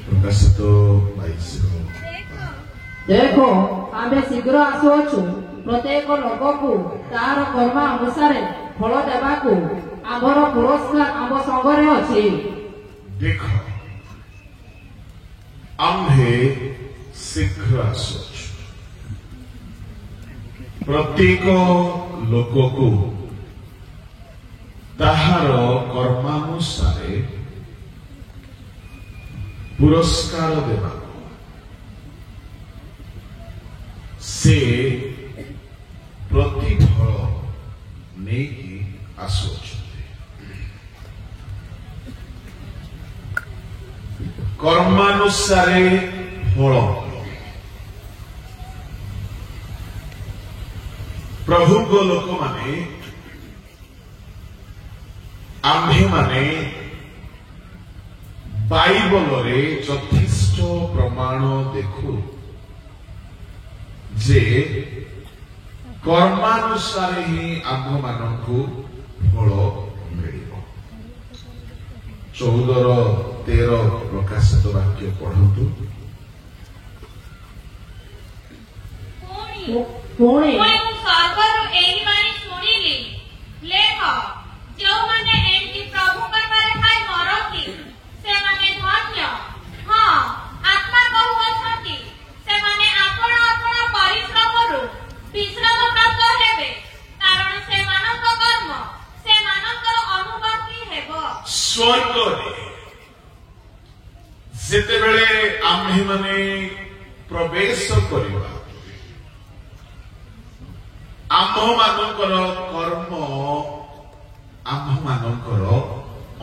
प्रकाशित 22 देखो आमे शीघ्र आसुअछु प्रत्येक लोक को तार कर्म अनुसार फल देवाकू आमर पुरस्कार आम संगरे अछि। देखो आम्भे शीघ्र आसुअछु प्रत्येक लोक को ताहार कर्मानुसारे पुरस्कार देवा से प्रतिफल नहीं आसुअछन्ति। कर्मानुसारे फल प्रभु को लोक माने आम्भे माने बाइबल रे यथेष्ट प्रमाण देखु जे कर्मानुसार ही आम्भ मानकु फल मिलिब। 14:13 प्रकाशित वाक्य पढ़ंतु। पुणे सर्वरु एही बाणी सुनिली लेख जो माने एंटी प्रभु करबारे थाई मरती से माने धन्य। हां आत्मा कहू अछंती से माने आपण आपण परिश्रमरु विश्राम प्राप्त हेबे कारण से मानव कर्म से मानकर अनुवर्ती हेबो। स्वर्ग जेते बेले आम्भे माने प्रवेश करिबा आम्भ मानकर कर्म आम्भ मानकर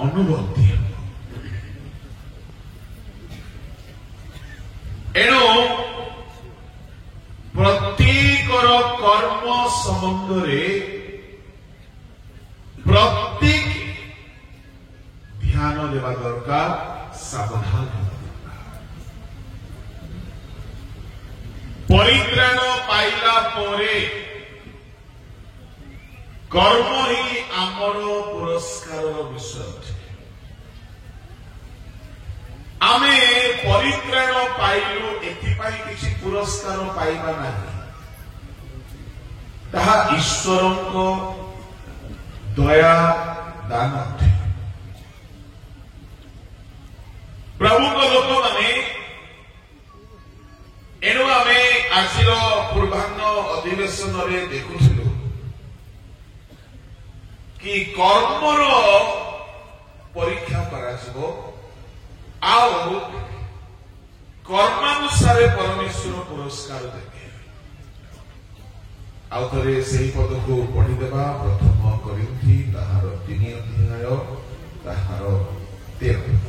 अनुबंधी एणु प्रत्येकर कर्म संबंध प्रत्येक ध्यान देवा दरकार सावधान परित्राण पाइला परे कर्म ही आमर पुरस्कार विषय। आमे परित्राण पाइलु एथिपाई किछि पुरस्कार पाइबा नाही ताहा ईश्वरको दया दान अटे। प्रभु को लोक माने एणु आमे आजिर पूर्वाह्न अधिवेशन रे देखुथिलु कि कर्मर परीक्षा कराଯିबो आउ कर्मानुसारे परमेश्वर पुरस्कार देवे। आउ थरे सेही पद को पढ़ी देबा प्रथम करिन्थी ताहार 3 अध्याय ताहार 13।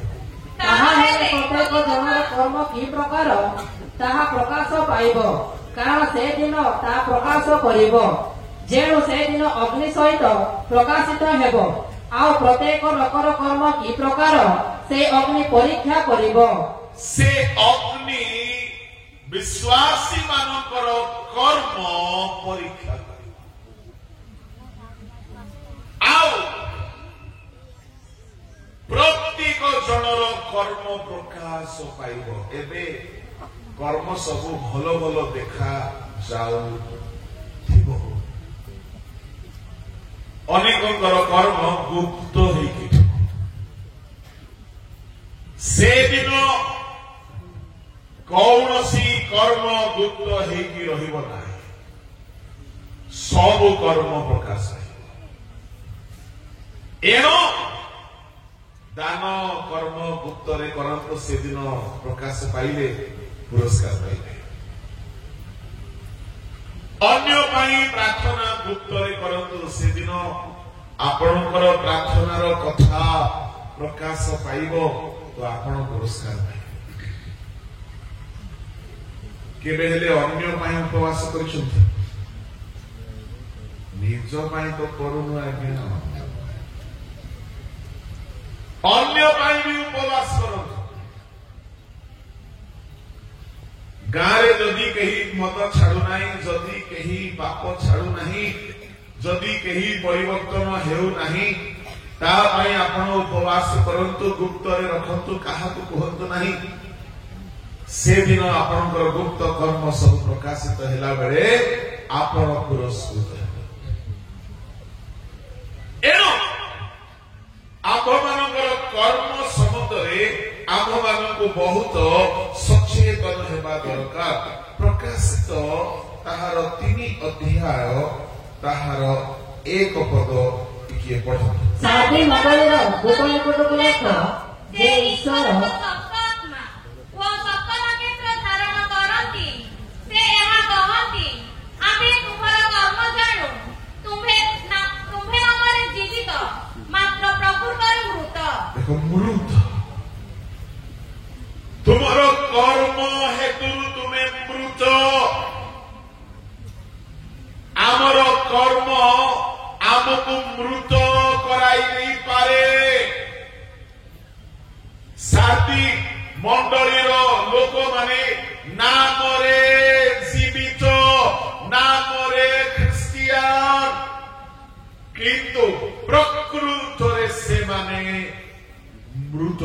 ताहा हेले प्रत्येक जनर कर्म की प्रकार ताहा प्रकाश पाइब कारण से दिन ता प्रकाश करिब जेणु से दिन अग्नि सहित प्रकाशित हेब आउ प्रत्येक लोकर कर्म की प्रकार से अग्नि परीक्षा करिब। से अग्नि विश्वासी मानकर कर्म परीक्षा करिब आउ प्रत्येक जनर कर्म प्रकाश पाइब। एबे कर्म सब भल भल देखा जाऊ थिबो अनेकंकर कर्म गुप्त होइकि से दिन कौनसी कर्म गुप्त होइकि रहिब नाही सब कर्म प्रकाश एणु दान कर्म गुप्त रे करंतु से दिन प्रकाश पाइले पुरस्कार पाइले। अन्य पाई प्रार्थना गुप्त रे करंतु से दिन आपणकर प्रार्थनार कथा प्रकाश पाइबो तो आपण पुरस्कार पाइबे। केबे हेले अन्य पाई उपवास करिसथि निज पाई तो करूनु आज्ञा अन्य पाई भी उपवास करंतु। गाँव जदि कहीं मत छाड़ू ना जदि कहीं पाप छाड़ू ना जदि कहीं परिवर्तन हेउ नाही तापाई आपण उपवास करंतु गुप्त रे रखंतु काहाकु कहंतु नाही से दिन आपणकर गुप्त कर्म सब प्रकाशित होला बेले आपण पुरस्कृत हेबे। एनो आम्भमानकर कर्म सम्बन्धरे आम्भमानଙ୍କୁ बहुत सचेतन हेबा दरकार। प्रकाशित ताहार 3 अध्याय ताहार 1 पद टिके पढ। साधी मंडळीर गोपनीयपटକୁ ଲେଖ ଯେ ଈଶ୍ୱର ସତ୍ୟାତ୍ମା ଓ ସତ୍ୟ ନକ୍ଷତ୍ର ଧାରଣ କରନ୍ତି। ସେ ଏହା କହନ୍ତି, ଆମେ ତୁମର କର୍ମ ଜାଣୁ, ତୁମ୍ଭେ ନାମରେ ଜୀବିତ, ମାତ୍ର ପ୍ରକୃତରେ ମୃତ। देखो मृत तुमरो कर्म हेतु तुमे मृत। आमर कर्म आमको मृत कराई नहीं पारे। साथी मंडलीर लोक माने नामरे जीवित, नामरे ख्रिस्टियान, किंतु प्रकृतरे से माने मृत।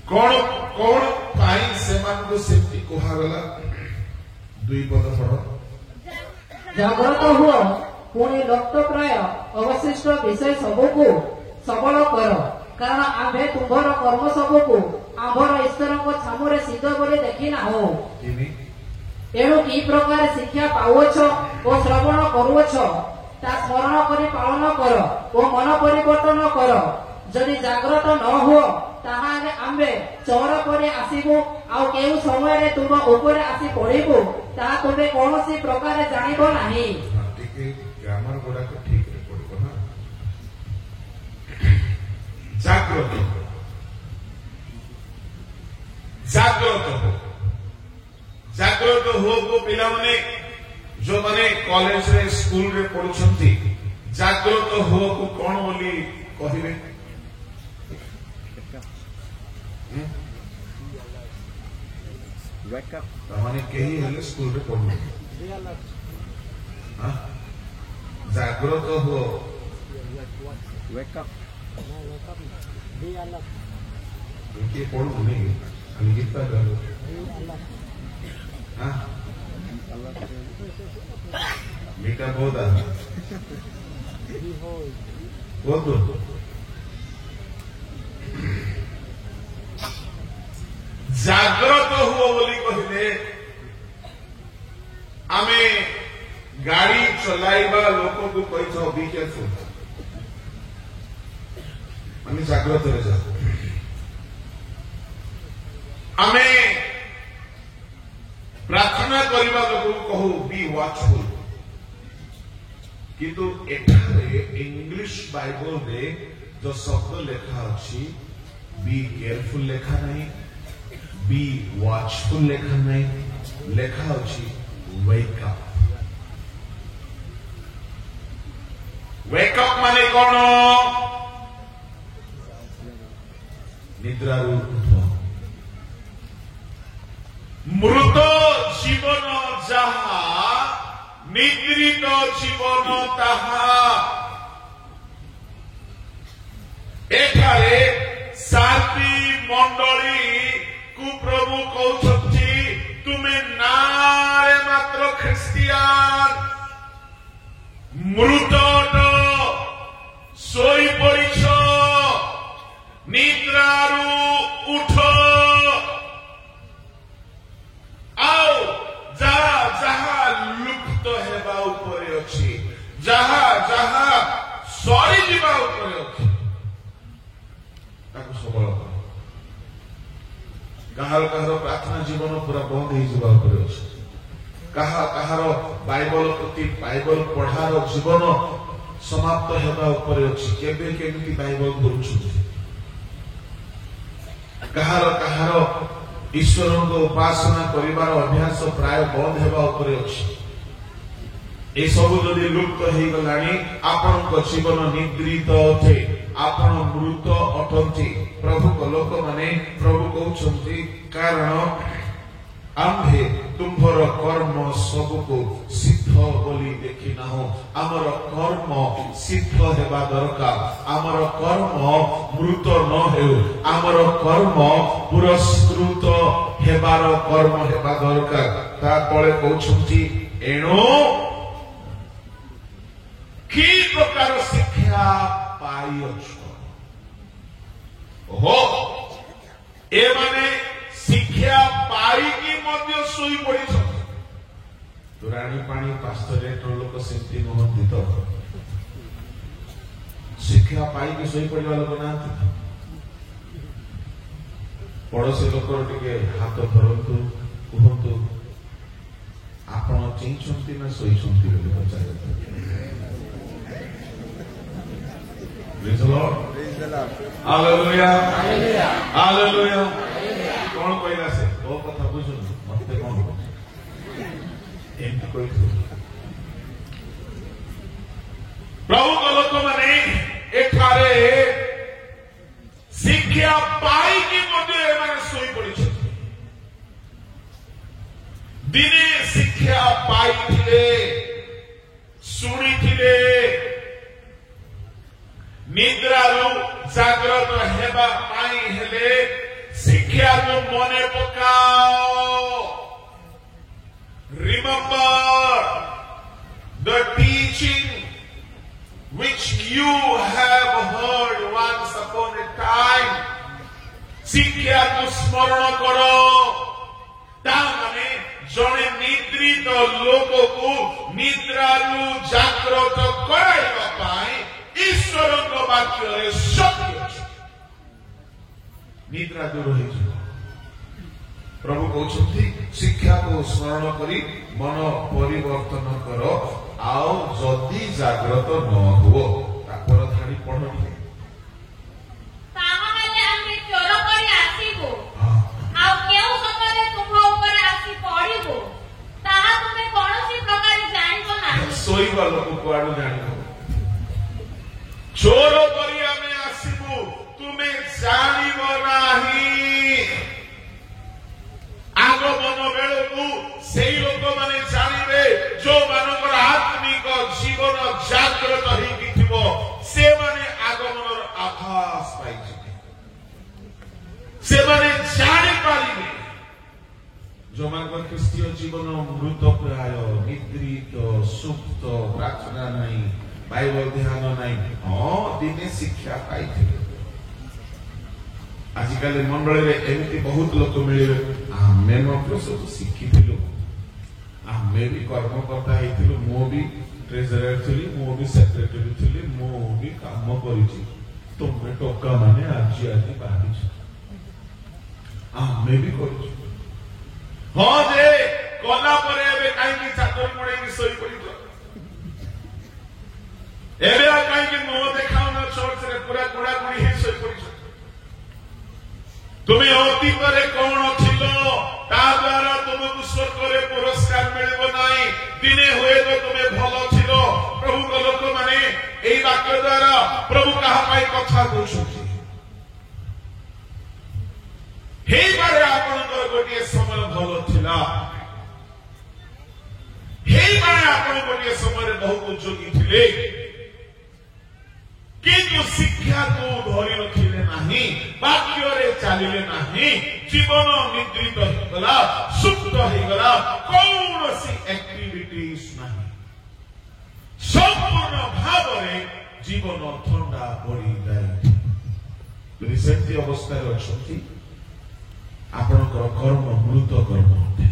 कौन कौन पाई से मान को सेफ्टी कोहागला 2 पद पढ़ो। ଜାଗ୍ରତ ହୁଅ, ପୁଣି ଲୋପ୍ତପ୍ରାୟ ଅବଶିଷ୍ଟ ବିଷୟ ସବୁକୁ ସବଳ କର, କାରଣ ଆମ୍ଭେ ତୁମ୍ଭର କର୍ମ ସବୁକୁ ଆମ୍ଭର ଈଶ୍ୱରଙ୍କ ଛାମୁରେ ସିଦ୍ଧ ବୋଲି ଦେଖିନାହୁଁ। ଏଣୁ କି ପ୍ରକାର ଶିକ୍ଷା ପାଉଅଛ ଓ ଶ୍ରବଣ କରୁଅଛ, ତା ସ୍ମରଣ କରି ପାଳନ କର ଓ ମନ ପରିବର୍ତ୍ତନ କର। ଯଦି ଜାଗ୍ରତ ନ ହୁଅ, ତାହାହେଲେ ଆମ୍ଭେ ଚୋର ପରି ଆସିବୁ, ଆଉ କେଉଁ ସମୟରେ ତୁମ ଉପରେ ଆସି ପଡ଼ିବୁ ତାହା ତୁମେ କୌଣସି ପ୍ରକାରେ ଜାଣିବ ନାହିଁ। ଟିକେ ଗ୍ରାମର ଗୁଡାକ ଠିକ ରେ ପଡିବ ନା। ଜାଗ୍ରତ ଜାଗ୍ରତ ଜାଗ୍ରତ ହୁଅ ପିଲାମାନେ ଯୋଉମାନେ କଲେଜରେ ସ୍କୁଲରେ ପଢୁଛନ୍ତି, ଜାଗ୍ରତ ହୁଅକୁ କଣ ବୋଲି କହିବେ? ତାମାନେ କେହି ହେଲେ ସ୍କୁଲରେ ପଢୁ ଜାଗ୍ରତ ହୁଅ। କିଏ ପଢୁନି ଖାଲି ଗୀତ ଗାଉ। ମିଠା ବହୁତ ବହୁତ ଜାଗ୍ରତ ହୁଅ ବୋଲି କହିଲେ ଆମେ ଗାଡି ଚଲାଇବା ଲୋକକୁ କହିଥାଉ ବି କେୟାରଫୁଲ, ମାନେ ଜାଗ୍ରତରେ ଯାଅ। ଆମେ ପ୍ରାର୍ଥନା କରିବା ଲୋକକୁ କହୁ ବି ୱାଚଫୁଲ, କିନ୍ତୁ ଏଠାରେ ଇଂଲିଶ ବାଇବଲରେ ଯୋଉ ଶବ୍ଦ ଲେଖା ଅଛି ବି କେୟାରଫୁଲ ଲେଖା ନାହିଁ, be watchful ଲେଖା ନାହିଁ, ଲେଖା ଅଛି wake up। wake up ମାନେ କଣ? ନିଦ୍ରାରୁ ଉଠ। ମୃତ ଜୀବନ ଯାହା, ନିଦ୍ରିତ ଜୀବନ ତାହା। ଏଠାରେ ସାଥୀ ମଣ୍ଡଳୀ प्रभु कहते तुम्हें नारे मात्र ख्रिस्टियान, मृत सोई पड़ीछ, निद्रारू उठ। आओ जहा जहा लुप्त हेबा उपरे अछि, जहा जहा सरी जीवा उपरे अछि, ताको सबल कर। କାହାର କାହାର ପ୍ରାର୍ଥନା ଜୀବନ ପୁରା ବନ୍ଦ ହେଇଯିବା ଉପରେ ଅଛି। କାହାର ବାଇବଲ ପ୍ରତି ବାଇବଲ ପଢାର ଜୀବନ ସମାପ୍ତ ହେବା ଉପରେ ଅଛି। କେବେ କେମିତି ବାଇବଲ ପଢୁଛନ୍ତି, କାହାର ଈଶ୍ୱରଙ୍କ ଉପାସନା କରିବାର ଅଭ୍ୟାସ ପ୍ରାୟ ବନ୍ଦ ହେବା ଉପରେ ଅଛି। ଏସବୁ ଯଦି ଲୁପ୍ତ ହେଇଗଲାଣି, ଆପଣଙ୍କ ଜୀବନ ନିଦ୍ରିତ ଅଟେ, ଆପଣ ମୃତ ଅଟନ୍ତି। ପ୍ରଭୁଙ୍କ ଲୋକମାନେ ପ୍ରଭୁ କହୁଛନ୍ତି, କାରଣ ଆମ୍ଭେ तुम्भर कर्म सबको सिद्ध बोली देखी ना हो आमर कर्म सिद्ध हेबा दरकार आमर कर्म मृत न हो आमर कर्म पुरस्कृत हेबार कर्म हेबा दरकार ता तळे कहउछंती एणो की प्रकार शिक्षा पाइछ हो ए माने शिक्षा पाइकी मध्य सोई पड़ी राणी पानी 500 लीटर लोक सेमती नुहति तो शिक्षा पाइकी सोई पड़ा लोक ना पड़ोसी लोक टिके हाथ धरतु कहतु आपण चेइछंती ना सोइछंती बोली पचारे Praise the Lord. Hallelujah. Hallelujah. कौन कहला से तो कथा बुझु मते कौन एमती कोइ प्रभु को लोक माने एठारे शिक्षा पाई कि मते एमाने सोई पड़ी दिने शिक्षा पाई थिले सुनी थिले निद्रारू जागृत हेबा पाई हेले शिक्षा को मने पकाओ remember the teaching which you have heard once upon a time शिक्षा को स्मरण करो ता माने जने निद्रित लोक को निद्रारू जागृत कराइबा पाई ईश्वर को वाक्य सत्य निद्रा दूर हो प्रभु कहते शिक्षा को स्मरण करी मन परिवर्तन कर आओ जदि जागृत न हो तापर धाड़ी पढ़ ଶୋଇବା ଲୋକ କୁଆଡୁ ଜାଣିବ ଚୋର କରି ଆମେ ଆସିବୁ ତୁମେ ଜାଣିବ ନାହିଁ আগমন বেଳକୁ সেই ଲୋକମାନେ ଜାଣିବେ ଯୋଉମାନଙ୍କର ଆତ୍ମିକ ଜୀବନ ଜାଗ୍ରତ ହେଇକି ଥିବ ସେମାନେ ଆଗମନର ଆଭାସ ପାଇଯିବେ ସେମାନେ ଜାଣିପାରିବେ ଯୋଉମାନଙ୍କର ଖ୍ରୀଷ୍ଟୀୟ ଜୀବନ ମୃତ ପ୍ରାୟ ନିଦ୍ରିତ ସୁପ୍ତ ପ୍ରାର୍ଥନା ନାହିଁ ବାଇବଲ ଧ୍ୟାନ ନାହିଁ ହଁ ଦିନେ ଶିକ୍ଷା ପାଇଥିବେ आजिकल मंडल एमती बहुत लोक मिले आमे सब शिखिलु आमे भी कर्मकर्ता होइथिलु मो भी ट्रेजरर थी मो भी सेक्रेटरी थी मो भी काम करिछि तुमे टोका माने आज बाहरी आमे भी करिछु हां जे कोला परे एबे काई की चादर मुड़े की सोई पड़ी एबे काई की मो देखाउ ना चर्च रे पूरा कुड़ा कुड़ी हे सोई पड़ी तुम्हें अतीतरे कौन थिलो ता द्वारा तुमको स्वर्ग रे पुरस्कार मिलबो नाही दिने हुए तो तुम्हें भलो थिलो प्रभु को लोक माने एई वाक्य द्वारा प्रभु कहा पाई कथा कहउछथि हे बारे आपनकर गोटिए समय भलो थिला हे बारे आपन गोटिए समय बहुत जोगी थिले किंतु शिक्षा को धरी रखिले नाही वाक्य रे चालिले नाही जीवन निद्रित होगला सुप्त होगला कौनसी एक्टिविटीज नाही संपूर्ण भाव रे जीवन ठंडा पड़ी जाए रिसेंटली अवस्था रे अछंती आपनकर कर्म मृत कर्म होते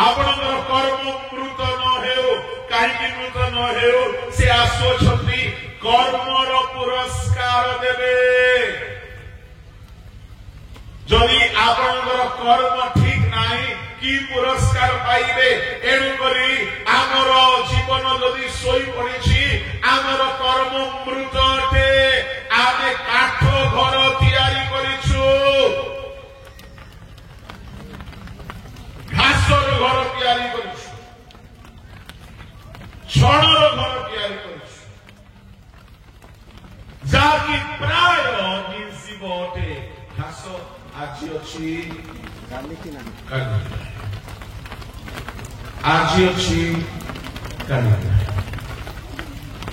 आपनकर कर्म मृत न हेउ काहे मृत न हेउ से आसोछंती कर्मर पुरस्कार देबे जदि आपनकर कर्म ठीक नाही की पुरस्कार पाइबे एणु करी आमर जीवन जदि सोई पड़िछि आमर कर्म मृत अटे आमे काठ घर तैयारी करिछु घासर घर तैयारी करिछु छणर घर तैयारी करिछु जाकि प्राय निर्जीव अटे घास ଘାସ ଆଜି ଅଛି ଆଜି ଅଛି କାଲି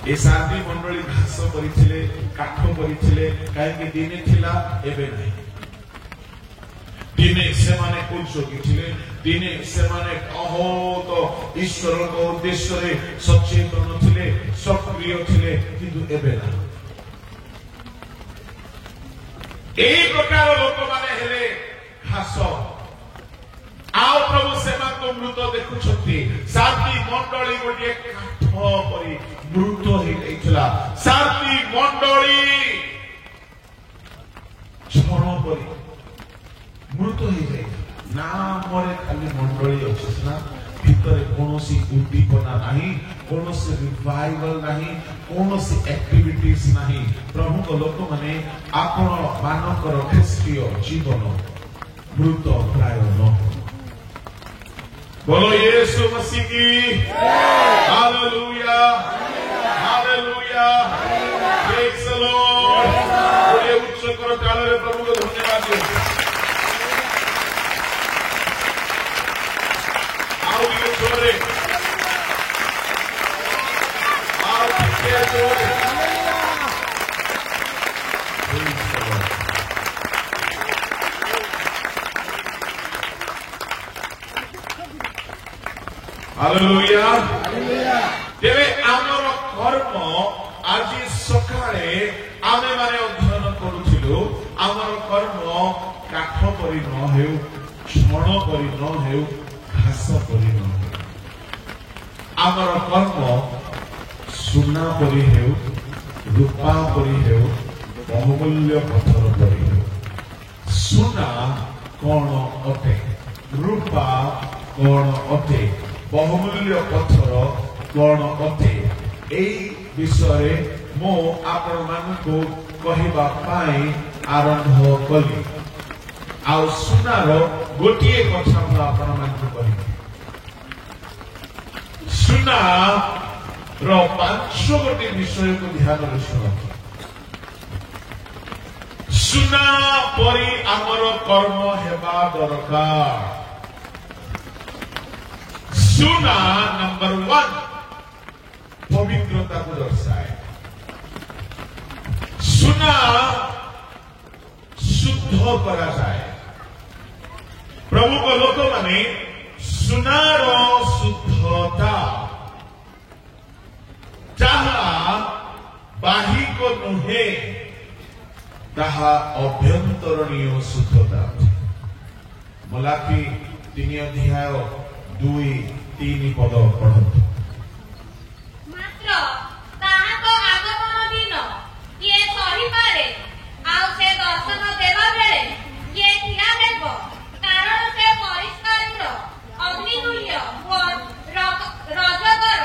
ଏ ସାଧୀ ମଣ୍ଡଳୀ ଘାସ କରିଥିଲେ କାଠ କରିଥିଲେ କାହିଁକି ଦିନେ ଥିଲା ଏବେ ନାହିଁ ଦିନେ ସେମାନେ ଜଗିଥିଲେ ଦିନେ ସେମାନେ ବହୁତ ଈଶ୍ୱରଙ୍କ ଉଦ୍ଦେଶ୍ୟରେ ସଚେତନ ଥିଲେ ସକ୍ରିୟ ଥିଲେ କିନ୍ତୁ ଏବେ ନା এই প্রকার লোকମାନେ ହେଲେ ଘାସ ଆଉ ପ୍ରଭୁ ସେମାନଙ୍କୁ ମୃତ ଦେଖୁଛନ୍ତି ସାଥୀ ମଣ୍ଡଳୀ ଗୋଟିଏ କାଠ ପରି ମୃତ ହେଇଯାଇଥିଲା ସାଥୀ ମଣ୍ଡଳୀ ଛଣ ପରି ମୃତ ହେଇଯାଇଥିଲା ନାମରେ ଖାଲି ମଣ୍ଡଳୀ ଅଛି ନା ଭିତରେ କୌଣସି ଉଦ୍ଦୀପନା ନାହିଁ କୌଣସି ରିଭାଇଭାଲ ନାହିଁ କୌଣସି ଆକ୍ଟିଭିଟିଜ ନାହିଁ ପ୍ରଭୁଙ୍କ ଲୋକମାନେ ଆପଣ ମାନଙ୍କର ଖ୍ରୀଷ୍ଟୀୟ ଜୀବନ ମୃତ ପ୍ରାୟ ନ बोलो यीशु मसीह की hallelujah hallelujah praise the Lord बड़े उच्च कर ताले प्रभु को धन्यवाद दो आओ ये जोरे आओ ये जोरे हालेलुया तेरे आमर कर्म आज सकाळे आमे माने अध्ययन करूथिलु आमर कर्म काठ परि न हेउ छण परि न हेउ घास परि न हेउ आमर कर्म सुना परि हेउ रूपा परि हेउ बहुमूल्य पत्थर परि हेउ सुना कोन अटे रूपा कोन अटे बहुमूल्य पत्थर कौन अटे एई विषय मो आपण मानकु कहिबा पाई आरंभ कली आ सुनार गोटिए कथा मु आपण मानकु कहि सुना रो पांच गोटे विषय को ध्यान रे सुनो सुना परि हमर कर्म हेबा दरकार सुना नंबर 1 पवित्रता को दर्शाए सुना शुद्ध करा जाए प्रभु को लोक माने सुनार शुद्धता जहा बाहिक नुहे ताहा अभ्यंतरणीय शुद्धता मलाकी 3 अध्याय 2-3 पद पढ़तु मात्र ताहा को आगमन दिन किए सही पारे आउ से दर्शन देवा बेले किए ठिया हेबो कारण से परिष्कार अग्नितुल्य व रजगर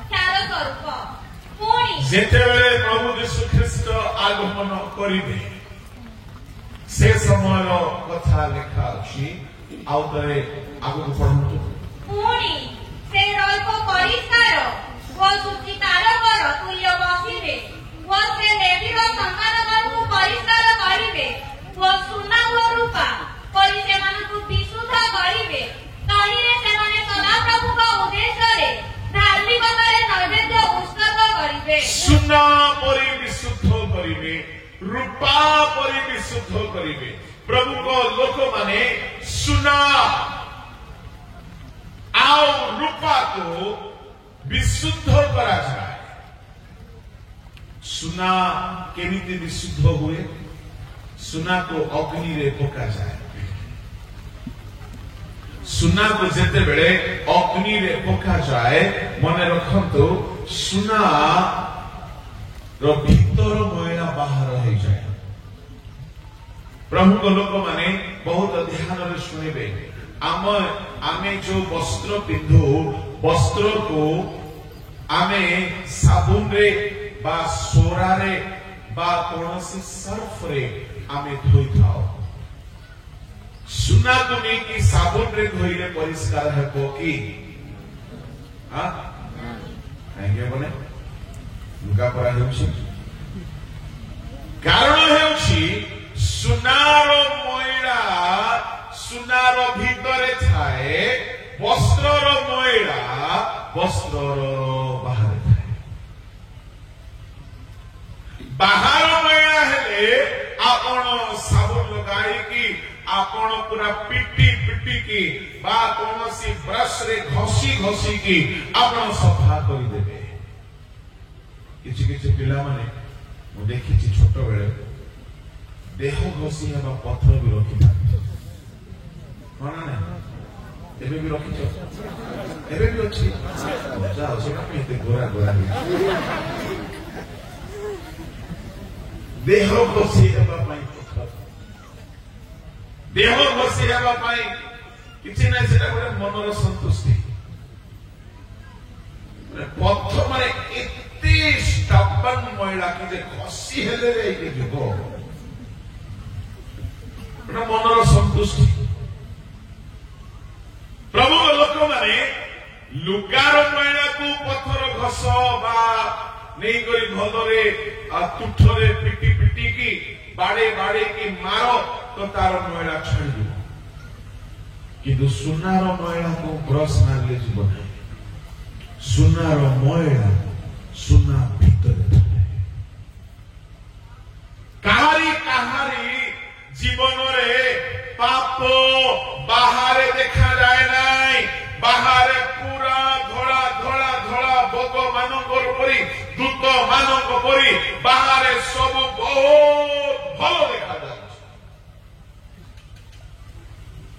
ख्याल स्वरूप पुणी जेतेबेले प्रभु यीशु ख्रीष्ट आगमन करिबे से समयर कथा लेखा अछि आउ तरे आगु पढ़तु पुणी से रल्प परिष्कार व सुचितारकर तुल्य बसिबे व से देवीर संतानମାନଙ୍କୁ परिष्कार करिबे व सुना व रूपा परि सेମାନଙ୍କୁ विशुद्ध करिबे तहिरे सेमाने सदा प्रभुଙ୍କ उद्देश्ୟରେ धार्मिकताରେ नैवेद्य उत्सर्ग करिबे सुना परि विशुद्ध करिबे रूपा परि विशुद्ध करिबे प्रभु को लोक माने सुना आओ रूपा को विशुद्ध करा जाए सुना केमिति विशुद्ध हुए सुना को अग्नि रे पका जाए सुना को जेते बेले अग्नि रे पका जाए मने रखंतु सुना रो भीतर मोया बाहर हो जाए प्रभु को लोक माने बहुत ध्यान रे सुनिबे आमे जो वस्त्र पिंधु वस्त्र को आमे साबुन रे बा सोरा रे बा कोनसी सर्फ रे आमे धोई थाओ सुना को नहीं कि साबुन रे धोइले परिष्कार हेबो कि हां आगे बने लुगा परा हेउछि कारण हेउछि सुनार मोय ସୁନାର ଭିତରେ ଥାଏ, ବସ୍ତ୍ରର ମଇଳା ବସ୍ତ୍ରର ବାହାରେ ଥାଏ। ବାହାର ମଇଳା ହେଲେ ଆପଣ ସାବୁନ ଲଗାଇକି ଆପଣ ପୁରା ପିଟିକି ବା କୌଣସି ବ୍ରଶରେ ଘଷିକି ଆପଣ ସଫା କରିଦେବେ। କିଛି କିଛି ପିଲାମାନେ ମୁଁ ଦେଖିଛି ଛୋଟବେଳେ ଦେହ ଘଷି ହେବା ପଥର ବି ରଖିଥାନ୍ତି। କଣ ନା ଏବେ ବି ରଖିଛ? ଏବେ ବି ଅଛି? ଯାଅ, ସେଟା ଏତେ ଗୋରା ଦେହ ଘଷି ହେବା ପାଇଁ ପଥର, ଦେହ ଘଷି ହେବା ପାଇଁ କିଛି ନାହିଁ, ସେଟା ଗୋଟେ ମନର ସନ୍ତୁଷ୍ଟି। ପଥର ମାନେ ଏତେ ଷ୍ଟବନ ମହିଳା କି ଯେ ଘଷି ହେଲେ ଯାଇକି ଯିବ, ମନର ସନ୍ତୁଷ୍ଟି। ପ୍ରଭୁଙ୍କ ଲୋକମାନେ ଲୁଗାର ମଇଳାକୁ ପଥର ଘଷ ବା ନେଇକରି ଭଲରେ ତୁଠରେ ପିଟିକି ବାଡେଇକି ମାର ତ ତାର ମଇଳା ଛାଡିଯିବ। କିନ୍ତୁ ସୁନାର ମଇଳାକୁ ବ୍ରଶ ମାରିଲେ ଯିବ ନାହିଁ। ସୁନାର ମଇଳା ସୁନା ଭିତରେ ଥାଏ। କାହାରି ଜୀବନରେ ପାପ ବାହାରେ ଦେଖାଯାଏ ନାହିଁ। ବାହାରେ ପୁରା ଧଳା ବଗ ମାନଙ୍କର ପରି, ଦୂତ ମାନଙ୍କ ପରି ବାହାରେ ସବୁ ବହୁତ ଭଲ ଦେଖାଯାଉଛି।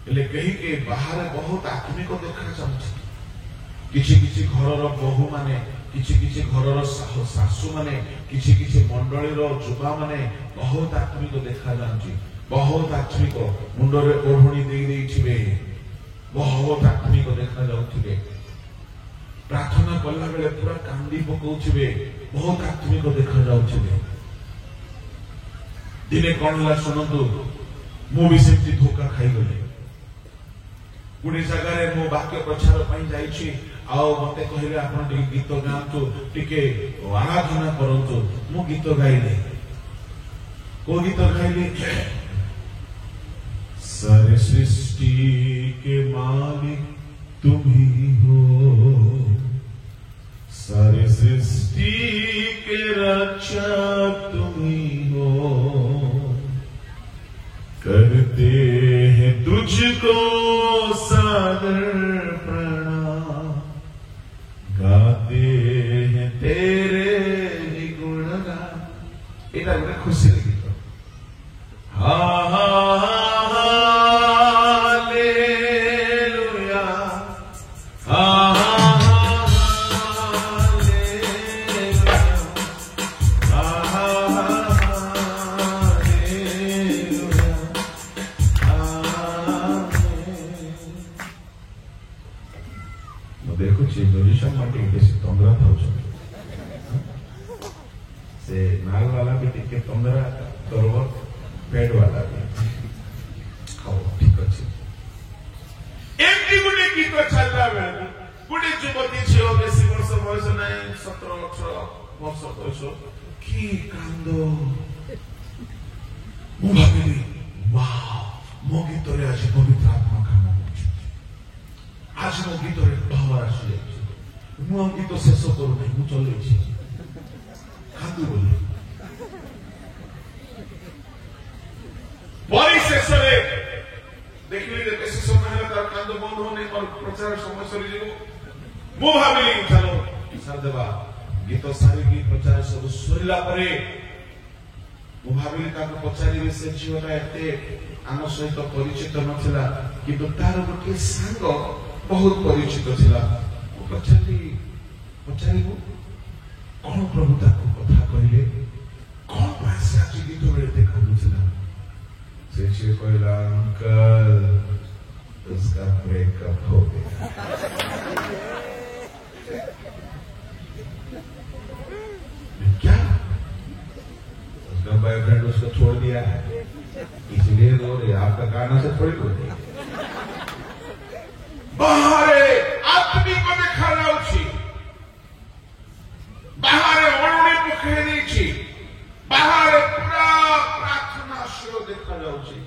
ହେଲେ କେହି ବାହାରେ ବହୁତ ଆତ୍ମିକ ଦେଖାଯାଉଛି। କିଛି ଘରର ବୋହୂ ମାନେ, କିଛି ଘରର ଶାଶୁ ମାନେ, କିଛି ମଣ୍ଡଳୀର ଯୁବା ମାନେ ବହୁତ ଆତ୍ମିକ ଦେଖାଯାଉଛି। ବହୁତ ଆତ୍ମିକ, ମୁଣ୍ଡରେ ଓଢ଼ଣୀ ଦେଇଥିବେ, ବହୁତ ଆତ୍ମିକ ଦେଖାଯାଉଥିବେ। ପ୍ରାର୍ଥନା କଲା ବେଳେ ପୁରା କାନ୍ଦି ପକଉଥିବେ, ବହୁତ ଆତ୍ମିକ ଦେଖାଯାଉଥିବେ। ଦିନେ କଣ ହେଲା ଶୁଣନ୍ତୁ, ମୁଁ ବି ସେମିତି ଧୋକା ଖାଇଗଲି। ଗୋଟେ ଜାଗାରେ ମୁଁ ବାକ୍ୟ ପ୍ରଚାର ପାଇଁ ଯାଇଛି, ଆଉ ମତେ କହିଲେ ଆପଣ ଟିକେ ଗୀତ ଗାଆନ୍ତୁ, ଟିକେ ଆରାଧନା କରନ୍ତୁ। ମୁଁ ଗୀତ ଗାଇଲି। କୋଉ ଗୀତ ଗାଇଲି? सारे सृष्टि के मालिक तुम ही हो, सारे सृष्टि के रक्षक तुम ही हो, करते हैं तुझको सादर प्रणाम, गाते हैं तेरे ही गुणगान। এটা একটা খুশি লাগে। ଦେଖୁଛି ମ୍ୟୁଜିସିଆନ ମାନେ ବେଶୀ ତନ୍ଦରା ଥାଉଛନ୍ତି। ସେ ନାଲ ବାଲା ବି ଟିକେ ତନ୍ଦରା କରବ, ବେଡ୍ ବାଲା ବି। ହଉ ଠିକ ଅଛି। ଏମିତି ଗୋଟେ ଗୀତ ଚାଲିଲା ବେଳେ ଗୋଟେ ଯୁବତୀ ଝିଅ, ବେଶୀ ବର୍ଷ ବୟସ ନାହିଁ, 17-18 ବର୍ଷ ବୟସ, କି କାନ୍ଦ। ମୁଁ ଭାବିଲି ମୋ ଗୀତରେ ଆଜି ପବିତ୍ର ଆତ୍ମା କାମ କରୁଛି, ଆଜି ମୋ ଗୀତରେ ପାୱାର ଆସିଯାଇଛି। ମୁଁ ଆଉ ଗୀତ ଶେଷ କରୁନାହିଁ, ମୁଁ ଚଲେଇଛି କାନ୍ଦୁ ବୋଲି। ପରିଶେଷରେ ଦେଖିଲି ଯେ ବେଶୀ ସମୟ ହେଲା ତାର କାନ୍ଦ ବନ୍ଦ ହଉନି, ମୋର ପ୍ରଚାର ସମୟ ସରିଯିବ। ମୁଁ ଭାବିଲି ଚାଲ ସାରିଦେବା। ଗୀତ ସାରିକି ପ୍ରଚାର ସବୁ ସରିଲା ପରେ ମୁଁ ଭାବିଲି ତାକୁ ପଚାରିବି। ସେ ଝିଅଟା ଏତେ ଆମ ସହିତ ପରିଚିତ ନଥିଲା, କିନ୍ତୁ ତାର ଗୋଟିଏ ସାଙ୍ଗ ବହୁତ ପରିଚିତ ଥିଲା। ମୁଁ ପଚାରିବୁ କଣ ପ୍ରଭୁ ତାକୁ କଥା କହିଲେ, କଣ ପାଇଁ ସେ ଆଜି ଗୀତ ବେଳେ ଏତେ କାନ୍ଦୁଥିଲା। ସେ ଝିଅ କହିଲା, अंकल उसका ब्रेकअप हो गया। क्या? उसका बॉयफ्रेंड उसको छोड़ दिया है, इसलिए रो रही। आपका गाना से थोड़ी बोलती है। बाहरे आत्मिक देखा जाऊँगी, बाहरे ओढ़नी पकड़ी देछि, बाहरे पूरा प्रार्थनाशील देखा जाऊँगी।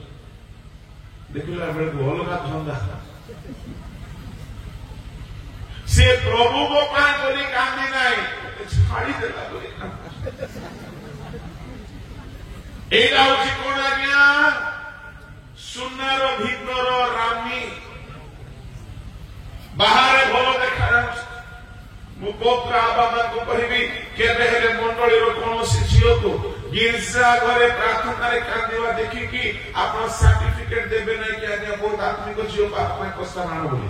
देखला बेलू अलग धंदा से प्रभु को पाए बोली कांदी नाई छाड़ी देला बोली एटा होची कोन आज्ञा सुनार भीतर रामी बाहर भल देखा मु पोपरा बाबा को कहबी केबे हेले मंडली रो कोनोसी झियो को गिरजा घरे प्रार्थना रे कांदीवा देखि कि आपन सर्टिफिकेट देबे नै कि आज्ञा बहुत आत्मिक झियो पाप में प्रस्ताव आनो बोली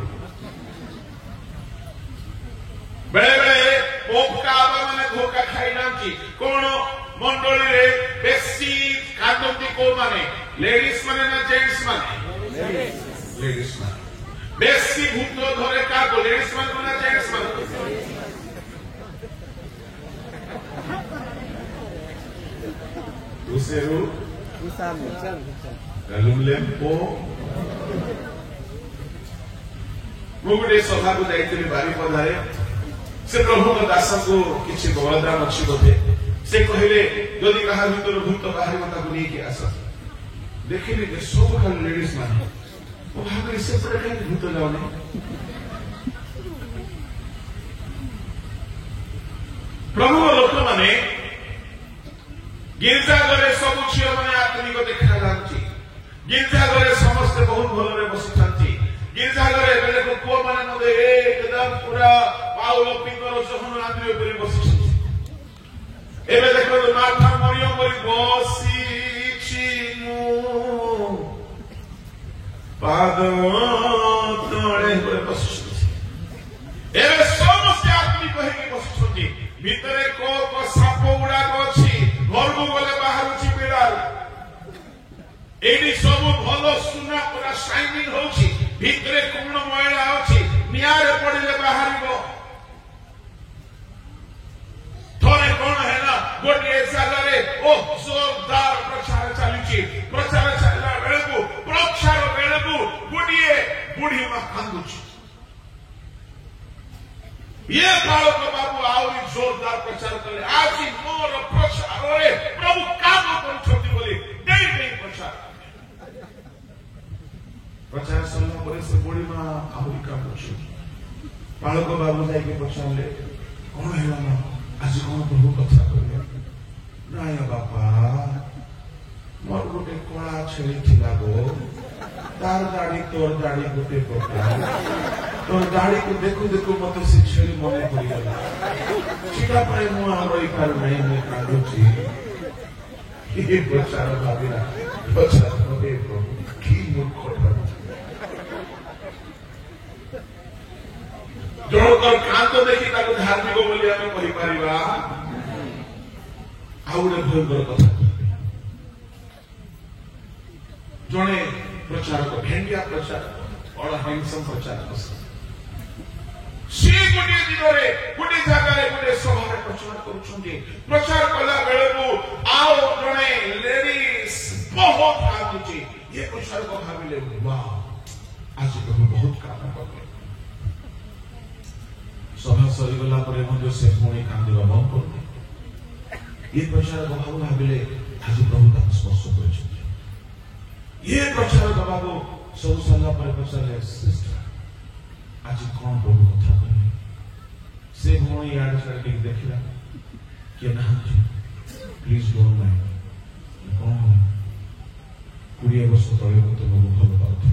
बेले बेले पोपका बाबा माने धोखा खाई नांची कोन मंडली रे बेसी कांदंती को माने लेडीज माने ना जेंट्स माने लेडीज माने बेसी भूत धरे का को लेडीज माने ना जेंट्स माने उसेरू galum lempo मुगुडे सभा को जाइथिले बारी पधारे से प्रभु को दास को किछि बलदान अछि बोधे से कहले यदि कहा भीतर भूत बाहर मता को नहीं के आस देखिले जे सब खाली लेडीज माने ओ भागे से पड़े कहीं भूत जाओ नहीं प्रभु लोक माने गिरजा घरे सब झियो माने आत्मिक देखा जांची गिरजा घरे समस्त बहुत भलरे बसिथांती गिरजा घरे बेले को पुआ माने मते एकदम पूरा पाउलो पिंगर जहन आंद्री ऊपर बसिथांती एबे देखो माथा मरियम परि बसिछि मु पाद तळे ऊपर बसिछि एबे समस्त आत्मिक हेकी बसिथांती भितरे को साप उड़ा को अछि घर को गले बाहर उठी पीड़ार एडी सब भलो सुना पूरा शाइनिंग होछि भितरे कोन मैला अछि नियारे पड़िले बाहरिबो थोरे कोन हैला गोटे जागारे ओ जोरदार प्रचार चालिछि प्रचार चलला बेलकु प्रचार बेलकु गुडिए बुढ़ी मा कांदुछि ये बालक बाबू आउरी जोरदार प्रचार कले आज मोर प्रचार रे प्रभु काम करछथि बोली देई देई प्रचार सरला परे से बुढ़ी मा आउरी काम करछु बालक बाबू जाई के पछाले कोन हैला ना आज कोन प्रभु कथा करले नाय बापा मोर गोटे कोळा छेली थिला गो तार दाढ़ी तोर दाढ़ी गोटे प्रकार तोर दाढ़ी को देखो देखो मत से छेली मने पड़ी गला छिटा परे मु हमरो इकार नहीं मैं कांदुची ये प्रचार भाबिला प्रचार होबे प्रभु की मूर्ख जोकर कांतो देखि ताको धार्मिक बोली हम कहि परिबा आउरे भयंकर कथा जणे प्रचारक भेंडिया प्रचारक और हैंडसम प्रचारक से गोटे दिगरे गोटे जगारे गोटे सभारे प्रचार करूछन्ती प्रचार कला बेलू आओ जणे लेडीज बहुत आगुची ये प्रचार को भाबिले वाह आज तो बहुत काम करले सभा सरी गला परे मध्य से पुणी कांदिबा बंद करले ये प्रचार को भाबिले आज प्रभु ताको स्पर्श करिछन्ती ये प्रचार बाबू सब सारा पर प्रचार सिस्टर आज कौन प्रभु कथा कहले से भोई यार छाड़ी देखला कि ना प्लीज डोंट माइंड कौन 20 वर्ष तले को तुमको भल पाउथे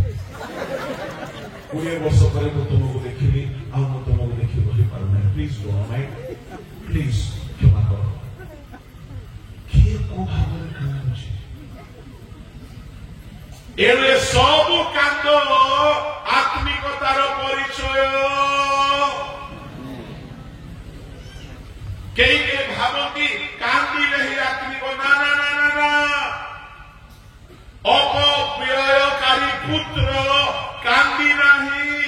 20 वर्ष परे को तुमको देखिली आ मु तुमको देखि बोली पारना प्लीज डोंट माइंड प्लीज क्षमा करो कि को भावना करना छै एले सब कांद आत्मिकतार परिचय कई के भावती कांदिले ही आत्मिक ना ना ना ना ना अपव्ययकारी पुत्र कांदी नहीं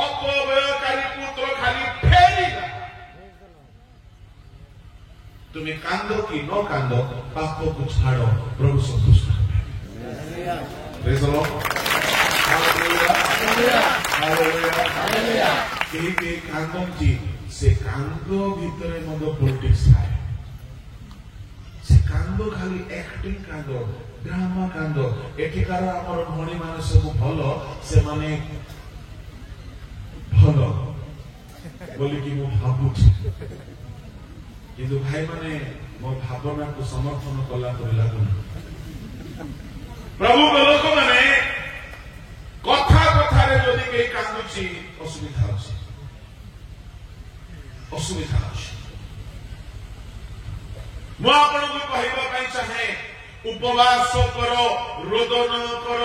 अपव्ययकारी पुत्र खाली फेरिला तुम्हें कांदो कि न कांदो पाप को छाड़ो प्रभु संतुष्ट Praise the Lord. Hallelujah. Hallelujah. Hallelujah. के कांदम जी से कांदो भीतर मद पॉलिटिक्स है से कांदो खाली एक्टिंग कांदो ଡ୍ରାମା କାନ୍ଦ। ଏଠିକାର ଆମର ଭଉଣୀ ମାନେ ସବୁ ଭଲ, ସେମାନେ ଭଲ ବୋଲିକି ମୁଁ ଭାବୁଛି, କିନ୍ତୁ ଭାଇ ମାନେ ମୋ ଭାବନାକୁ ସମର୍ଥନ କଲା ପରି ଲାଗୁନି। ପ୍ରଭୁଙ୍କ ଲୋକମାନେ କଥା କଥାରେ ଯଦି କେହି କାନ୍ଦୁଛି, ଅସୁବିଧା ଅଛି, ଅସୁବିଧା ଅଛି। ମୁଁ ଆପଣଙ୍କୁ କହିବା ପାଇଁ ଚାହେଁ, ଉପବାସ କର, ରୋଦନ କର,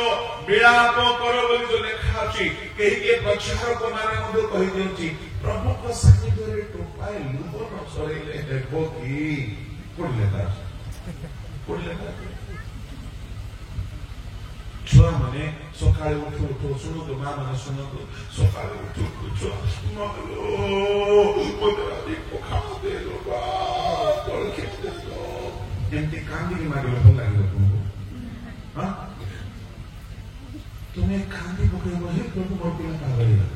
ବିଳାପ କର ବୋଲି ଯୋଉ ଲେଖା ଅଛି। କେହି କେହି ପ୍ରଚାରକ ମାନେ ମଧ୍ୟ କହିଦିଅନ୍ତି, ପ୍ରଭୁଙ୍କ ସାନ୍ନିଧ୍ୟରେ ଟୋପାଏ ଲୁହ ନ ସରେଇଲେ ହେବ କି? କୋଉଠି ଲେଖା ଅଛି? କୋଉଠି ଲେଖା ଅଛି? ଛୁଆ ମାନେ ସକାଳେ ଉଠୁ ଉଠୁ, ଶୁଣନ୍ତୁ ମା ମାନେ ଶୁଣନ୍ତୁ, ସକାଳେ ଉଠୁ ଉଠୁ ଛୁଆ ପଖାଳ ଦେଲ ଏମିତି କାନ୍ଦିକି ମାରିଲେ ଭଲ ଲାଗିବ ତୁମକୁ? ତୁମେ କାନ୍ଦି ପକେଇବ, ହେ ପ୍ରଭୁ ମୋ ପିଲା କାନ୍ଦିଲା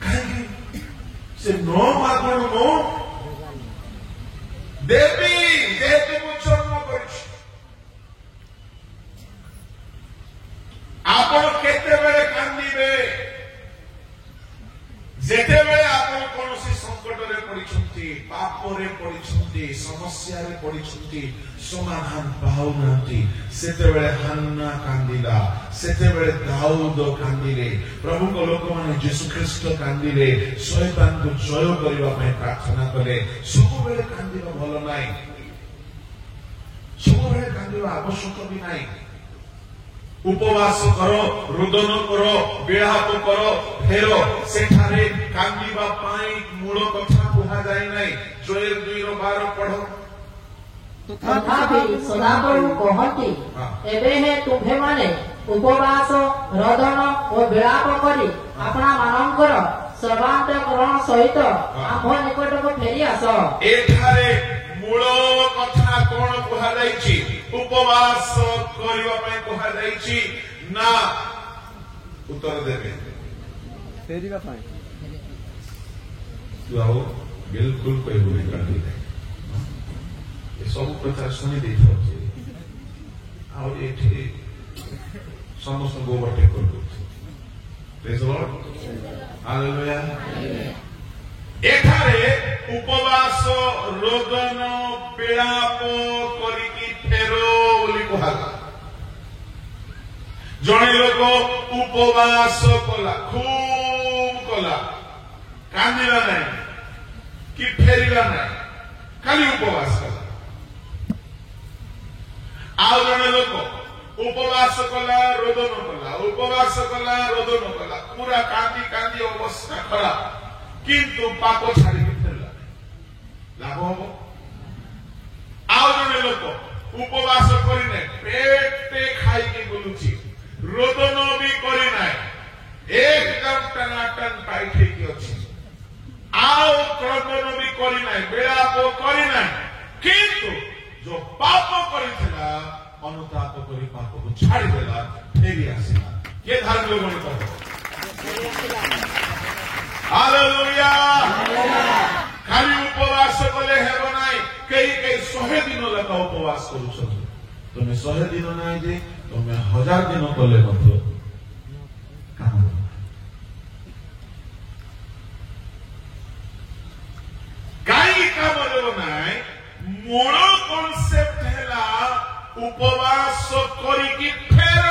କାହିଁକି? ସେ ନ ମାଗଣୁ ଦେବୀ ଯେହେତୁ ମୁଁ ଜନ୍ମ କରିଛି। ଆପଣ କେତେବେଳେ କାନ୍ଦିବେ? ଯେତେବେଳେ ଆପଣ କୌଣସି ସଂକଟରେ ପଡିଛନ୍ତି, ପାପରେ ପଡିଛନ୍ତି, ସମସ୍ୟାରେ ପଡିଛନ୍ତି, ସମାଧାନ ପାଉନାହାନ୍ତି, ସେତେବେଳେ ହାନ୍ନା କାନ୍ଦିଲା, ସେତେବେଳେ ଦାଉଦ କାନ୍ଦିଲେ, ପ୍ରଭୁଙ୍କ ଲୋକମାନେ ଯୀଶୁଖ୍ରୀଷ୍ଟ କାନ୍ଦିଲେ, ଶୈତାନକୁ ଜୟ କରିବା ପାଇଁ ପ୍ରାର୍ଥନା କଲେ। ସବୁବେଳେ କାନ୍ଦିବା ଭଲ ନାହିଁ, ସବୁବେଳେ କାନ୍ଦିବା ଆବଶ୍ୟକ ବି ନାହିଁ। ଉପବାସ କର, ରୋଦନ କର, ବିଳାପ କର, ଫେର। ସେଠାରେ କାନ୍ଦିବା ପାଇଁ ମୂଳ କଥା କୁହାଯାଇ ନାହିଁ। ଜୋଏଲ 2:12 ପଢ। ତଥାପି ସଦାପ୍ରଭୁ କହନ୍ତି, ଏବେ ହେ ତୁମ୍ଭେମାନେ ଉପବାସ, ରୋଦନ ଓ ବିଳାପ କରି ଆପଣା ମାନଙ୍କର ସର୍ବାନ୍ତକରଣ ସହିତ ଆମ୍ଭ ନିକଟକୁ ଫେରି ଆସ। ଏଠାରେ ମୂଳ କଥା କଣ କୁହାଯାଇଛି? ଉପବାସ କରିବା ପାଇଁ କୁହାଯାଇଛି ନା? ଉତ୍ତର ଦେବେ ଫେରିବା ପାଇଁ। ତୁ ଆଉ ବିଲକୁଲ କହିବୁନି କାନ୍ଦିଲେ, ସବୁ କଥା ଶୁଣି ଦେଇଥାଉଛି, ଆଉ ଏଠି ସମସ୍ତଙ୍କୁ ଓଭରଟେକ୍ କରିଦଉଛି। ଏଠାରେ ଉପବାସ, ରୋଦନ, ବିଳାପ କରିକି ଫେର ବୋଲି କୁହାଗଲା। ଜଣେ ଲୋକ ଉପବାସ କଲା, ଖୁବ୍ କଲା, କାନ୍ଦିଲା ନାହିଁ କି ଫେରିଲା ନାହିଁ, ଖାଲି ଉପବାସ କଲା। ଆଉ ଜଣେ ଲୋକ ଉପବାସ କଲା, ରୋଦନ କଲା, ଉପବାସ କଲା, ରୋଦନ କଲା, ପୁରା କାନ୍ଦି କାନ୍ଦି ଅବସ୍ଥା ଖରାପ, କିନ୍ତୁ ପାପ ଛାଡ଼ିକି ଫେରିଲା, ଲାଭ ହବ? ଆଉ ଜଣେ ଲୋକ ଉପବାସ କରିନାହିଁ, ପେଟେ ଖାଇକି ବୁଲୁଛି, ରୋଦନ ବି କରିନାହିଁ, ଏକଦମ ଟନାଟନ ଟାଇଟ୍ ହେଇକି ଅଛି, ଆଉ କ୍ରନ୍ଦନ ବି କରିନାହିଁ, ବିଳାପ କରିନାହିଁ, କିନ୍ତୁ ଯୋଉ ପାପ କରିଥିଲା ଅନୁତାପ କରି ପାପକୁ ଛାଡ଼ିଦେଲା, ଫେରି ଆସିଲା। କିଏ ଧାର୍ମିକ ଗଣିତ ହବ? ହାଲେଲୁୟା। ଖାଲି ଉପବାସ କଲେ ହେବ ନାହିଁ। କେହି କେହି 100 ଦିନ ଲେଖା ଉପବାସ କରୁଛନ୍ତି। ତୁମେ 100 ଦିନ ନାହିଁ ଯେ ତୁମେ 1000 ଦିନ କଲେ ମଧ୍ୟ କାମ ହେବ। କାହିଁକି କାମ ଦେବ ନାହିଁ? ମୂଳ କନସେପ୍ଟ ହେଲା ଉପବାସ କରିକି ଫେର।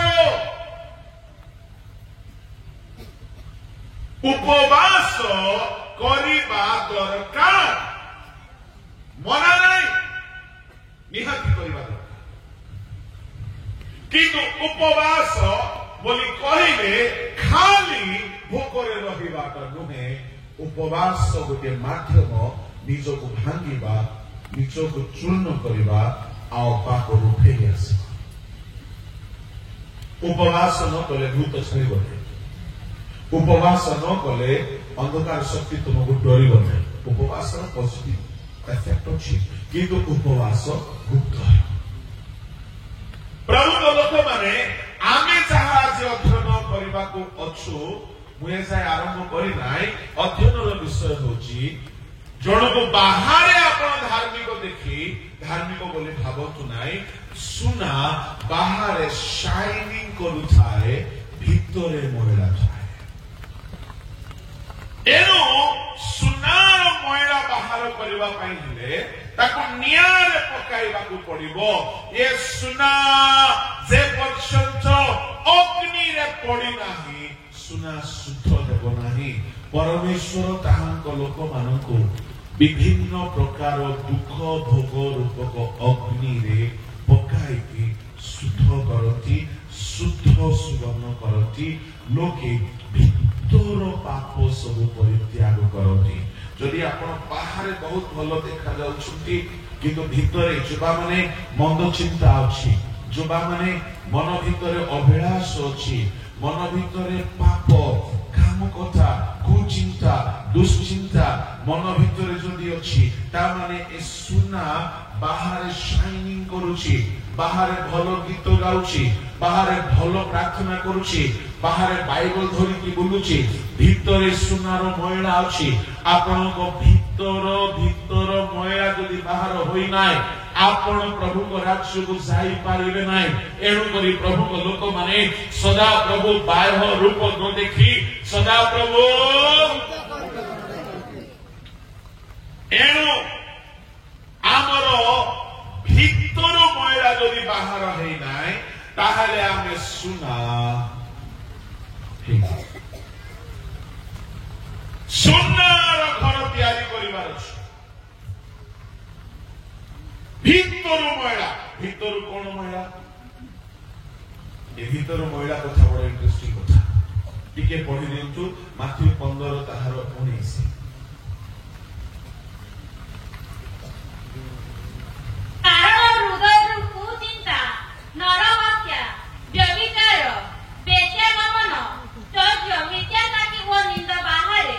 ଉପବାସ କରିବା ଦରକାର, ମନା ନାହିଁ, ନିହାତି କରିବା ଦରକାର। କିନ୍ତୁ ଉପବାସ ବୋଲି କହିଲେ ଖାଲି ଭୋକରେ ରହିବାଟା ନୁହେଁ। ଉପବାସ ଗୋଟିଏ ମାଧ୍ୟମ ନିଜକୁ ଭାଙ୍ଗିବା, ନିଜକୁ ଚୂର୍ଣ୍ଣ କରିବା, ଆଉ ପାପରୁ ଫେରି ଆସିବା। ଉପବାସ ନ କଲେ ଭୂତ ଛାଡ଼ିବ ନାହିଁ। ଉପବାସ ନ କଲେ ଅନ୍ଧକାର ଶକ୍ତି ତୁମକୁ ଡରିବ ନାହିଁ। ଉପବାସର ପଜିଟିଭ ଏଫେକ୍ଟ ଅଛି, କିନ୍ତୁ ଉପବାସ ଗୁପ୍ତ ହେବ। ପ୍ରଭୁଙ୍କ ଲୋକମାନେ, ଆମେ ଯାହା ଆଜି ଅଧ୍ୟୟନ କରିବାକୁ ଅଛୁ, ମୁଁ ଏ ଯାଏ ଆରମ୍ଭ କରିନାହିଁ। ଅଧ୍ୟୟନର ବିଷୟ ହେଉଛି जन को बाहर आपण धार्मिक देखी धार्मिक बोली भावतु नाई सुना बाहर शाइनिंग करू थाए भितरे मैला थाए एनो सुनार मैला बाहर करबा पई हेले ताको नियारे पकाइबाकू पड़िबो ये सुना जे पर्यंत अग्नि रे पड़ी नाही सुना शुद्ध देव नाही परमेश्वर ताहांक लोक मानकू विभिन्न प्रकार दुख भोग रूपक अग्नि रे पकाई शुद्ध करती शुद्ध सुगम करती लोके भितर पाप सब परित्याग करती जदि आपण बाहर बहुत भल देखा जाउछंती किंतु भितरे जुबा माने मंद चिंता अछि जुबा माने मन भितरे अभिलाष अछि मन भितरे पाप काम कथा कुचिंता दुश्चिंता मन भितरे जदि अछि ता माने ए सुना बाहर शाइनिंग करूची बाहर भलो गीत गाउची बाहर भलो प्रार्थना करूची बाहर बाइबल धरि की बोलुची भितरे सुनार मैला अछि आपण को भीतर मैला जदि बाहर होई नाय आपण प्रभु को राज्य को जाई पारिबे नाय एणु करी प्रभु को लोक माने सदा प्रभु बाह्य रूप न देखी सदा प्रभु एणु आमर भीतर मैला जदि बाहर हेई नाय ताहले आमे सुना सुनार घर तैयारी करिबार अछि भीतर मैला भीतर कोन मैला ए भीतर मैला कथा बड़ इंटरेस्टिंग कथा टिके पढि दियंतु माथि 15 ताहार 19 कारण हृदय कुचिंता नरहत्या व्यभिचार बेश्यागमन चौर्य मिथ्याचारी ओ निंदा बाहरे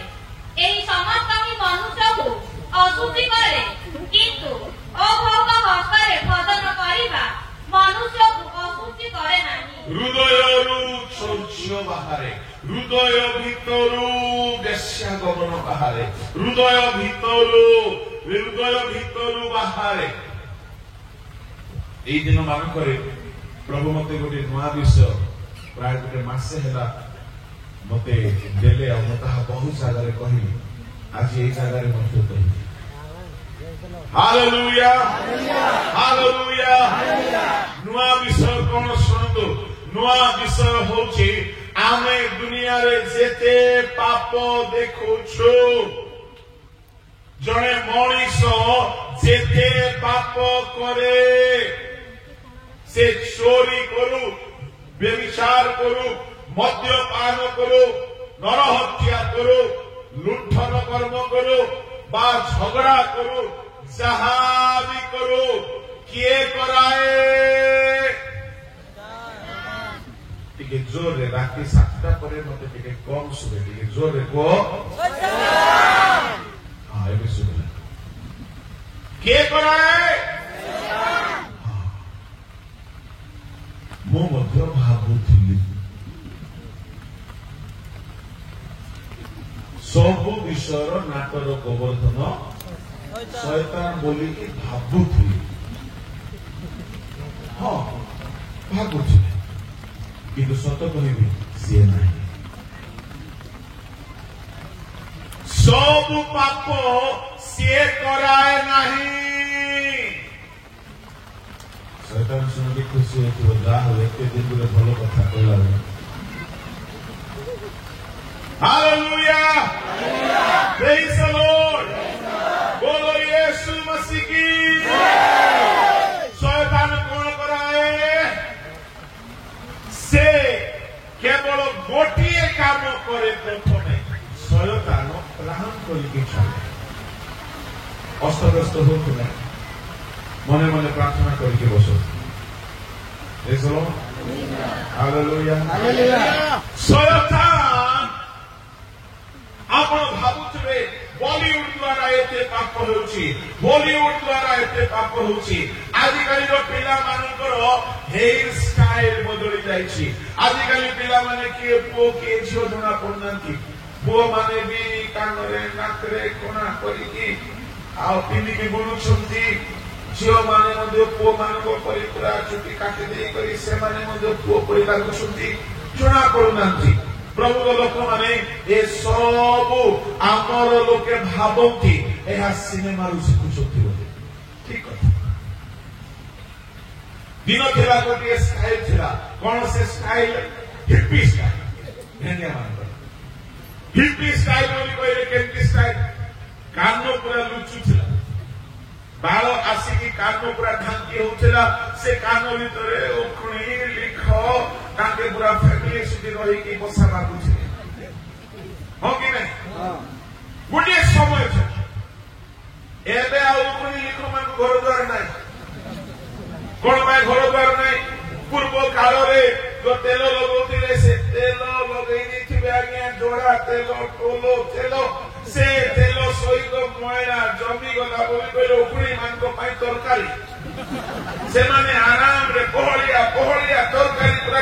एही समस्त ही मनुष्य को अशुद्धि करे किंतु अभोग हस्ତରେ भोजन କରିବା मनुष्य को अशुद्धि करे नाही हृदयरू चौर्य बाहरे हृदय भितरू बेश्यागमन बाहरे हृदय भितरू बाहरे এই দিন মানকরে প্রভু মতে গোটে নয়া বিষয় প্রায় গোটে মাসে হেলা মতে দেলে আর মতে বহু জায়গায় কহিলি আজ এই জায়গায় মতে কহিলি হালেলুয়া হালেলুয়া নয়া বিষয় কোন শুনতো নয়া বিষয় হচ্ছে আমি দুনিয়ারে যেতে পাপ দেখুছু জনে মଣିষ যেতে পাপ করে से चोरी करू व्यभिचार करू मद्यपान करू नरहत्या करू लुंठन कर्म करू बा झगड़ा करू जहा भी करू किए कराए टिके जोर रे राति 7टा परे मते टिके कम सुबे टिके जोर रे को हां एबे सुबे किए कराए मो मध्य भावुथिली सब विषयर नाटर गोवर्धन शैतान बोली कि भावुथिली हाँ भावुथिली किंतु सत कहबी सी नहीं सब पाप सी कराए नहीं शैतान सुनिके खुशी होतो जा हो एते दिन गुले भलो कथा कहला hallelujah hallelujah praise the Lord बोलो यीशु मसीह की जय शैतान कोन कराए से केवल गोटिए काम करे प्रथमे शैतान प्लान करिके चले अस्तव्यस्त होतो ना मने मने प्रार्थना करके बसो praise the Lord hallelujah hallelujah शैतान आपण भाबुथबे बॉलीवुड द्वारा एते पाप होउची बॉलीवुड द्वारा एते पाप होउची आजि काली रो पिला मानकर हेयर स्टाइल बदली जाईची आजि काली पिला माने के पो के झियो धना पडनांती पो माने भी कानरे नाकरे कोना करिकी आ पिंडिकी बुलुछंती झियो माने मध्य पुओ मानको परिपुरा चुटी काटी देई करी से माने मध्य पुओ परिवार करछंती जणा पडुनांती प्रभु लोक माने ए सब आमर लोके भाबंती एहा सिनेमा रु सिखुछंती बोले ठीक कथा दिन थिला गोटे स्टाइल थिला कोन से स्टाइल हिप्पी स्टाइल इंडिया मान हिप्पी स्टाइल बोली कहले केंती स्टाइल कानो पूरा लुचु थिला बाल आसिकी कानो पूरा ढांकी होथिला से कानो भितरे ओखणी लिख ताके पूरा फैमिली सुधी रही की बसा बाबू थिले हो कि नहीं गोटे समय था एबे आ ओखणी लिख मान घर द्वार नाही कोन में घर द्वार नाही पूर्व काल रे जो तेल लगौथिले से तेल लगई दिथिबे आज्ञा जोड़ा तेल टोलो तेल से तेल सहित मयला जमी गला बोली कहले उखुणी मानको पाई तरकारी से माने आराम रे कोहलिया तरकारी पूरा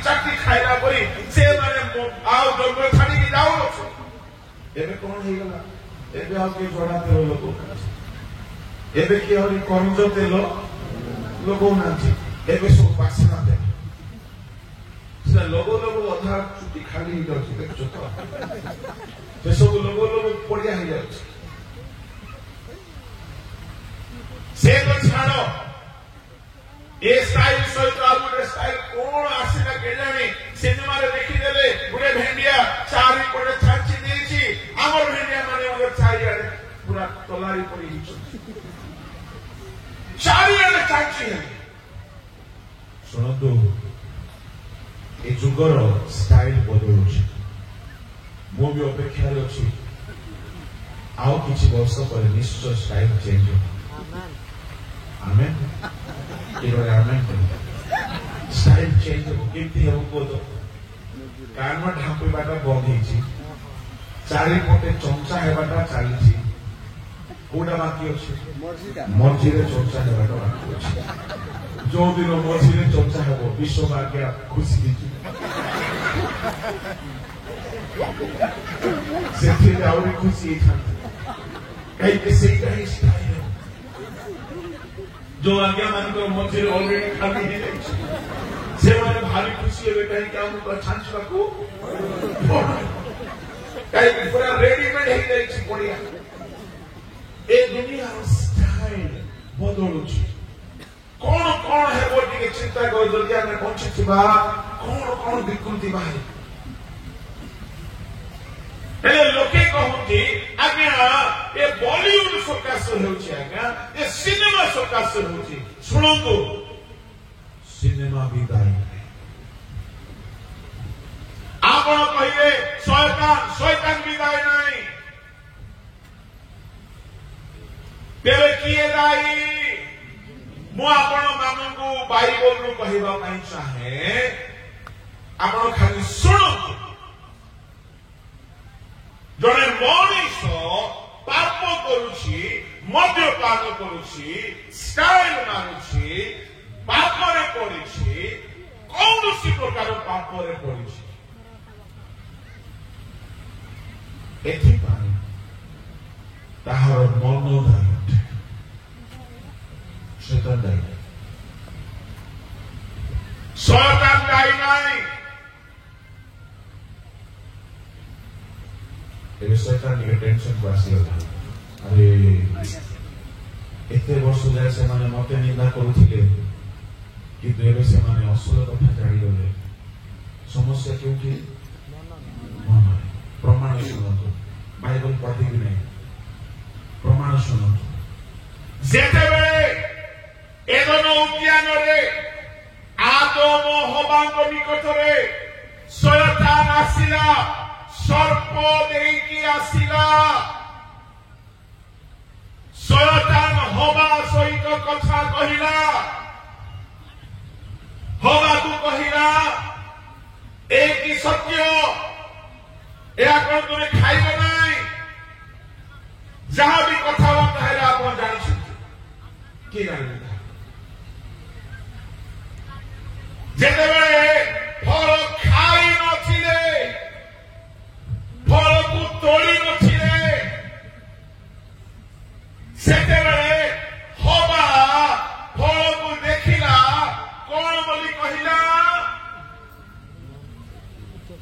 चाटी खाइला परी से माने आउ जंगल छाड़ी की जाओ एबे कोन हे गला एबे आउ के जोड़ा तेल लगो एबे के हरि कंजो तेल लगो नांची एबे सब बासना दे से लोगो अधा चुटी खाली ही जाउची देखो तो से सब लोगो पड़िया ही जाउची से तो छाड़ो ए स्टाइल सहित आ गुटे स्टाइल कोन आसीना के जाने सिनेमा रे देखि देले गुटे भेंडिया चारि पटे छाची देछि हमर भेंडिया माने मगर चारियाडे पूरा तलारी पड़ी हिच चारियाडे छाची है सुनो तो ए जुगर स्टाइल बदलुछि मो भी अपेक्षा अछि आउ किछि वर्ष पर निश्चय स्टाइल चेंज हो आमेन केवल आमेन स्टाइल चेंज हो केमती हो को तो कान में ढांपी बाटा बंद हिछि चारि पटे चमचा हेबाटा चालिछि कोडा बाकी अछि मर्जी रे चमचा हेबाटा बाकी अछि जो दिन मर्जी रे चमचा हेबो विश्व भाग्य खुशी दिछि सेठी आउरी खुशी था कई के से कई स्टाइल जो आज्ञा मान को मर्जी रे ऑलरेडी खाली है से माने भारी खुशी है कहीं क्या उनको छांच रखो कई पूरा रेडीमेड है जाई पड़िया ए दुनिया स्टाइल बदलुछि कौन है वो टिके चिंता कर जल्दी आने पहुंची थिबा कौन विकृति बाहर हेले लोके कहूंती आज्ञा ए बॉलीवुड सकाश होउछि आज्ञा ए सिनेमा सकाश होउछि सुनंतु सिनेमा विदाई आपण कहिए शैतान विदाई नहीं तेरे किए दाई मु आपण मानू बाइबल रू कहबा पई चाहे आपण खाली सुनंतु जड़े मनीष पाप करुछि मद्यपान करुछि स्टाइल मारुछि पापरे पड़िछि कौन सी प्रकार पापरे पड़िछि एथिपाई ताहार मन दायित्व शैतान दायी शैतान दायी नहीं ए शैतान के टेंशन बासी अरे एते वर्ष जाए से माने मते निंदा करूथिले कि देवे से माने असल कथा जानि गले समस्या क्योंकि मन प्रमाण सुनतो बाइबल पढ़ी भी नहीं प्रमाण सुनतो जेते बेले एदन उद्यान रे आदम हवांग निकट रे शैतान आसिला सर्प देकी आसिला शैतान हवा सहित कथा कहिला हवा तू कहिला एक ही सत्य या कौन तुम्हें खाइबे नहीं जहां भी कथाबार्ता है आप जानी कि जानी जेतेबेले फल खाई नथिले फल को तोड़ी नथिले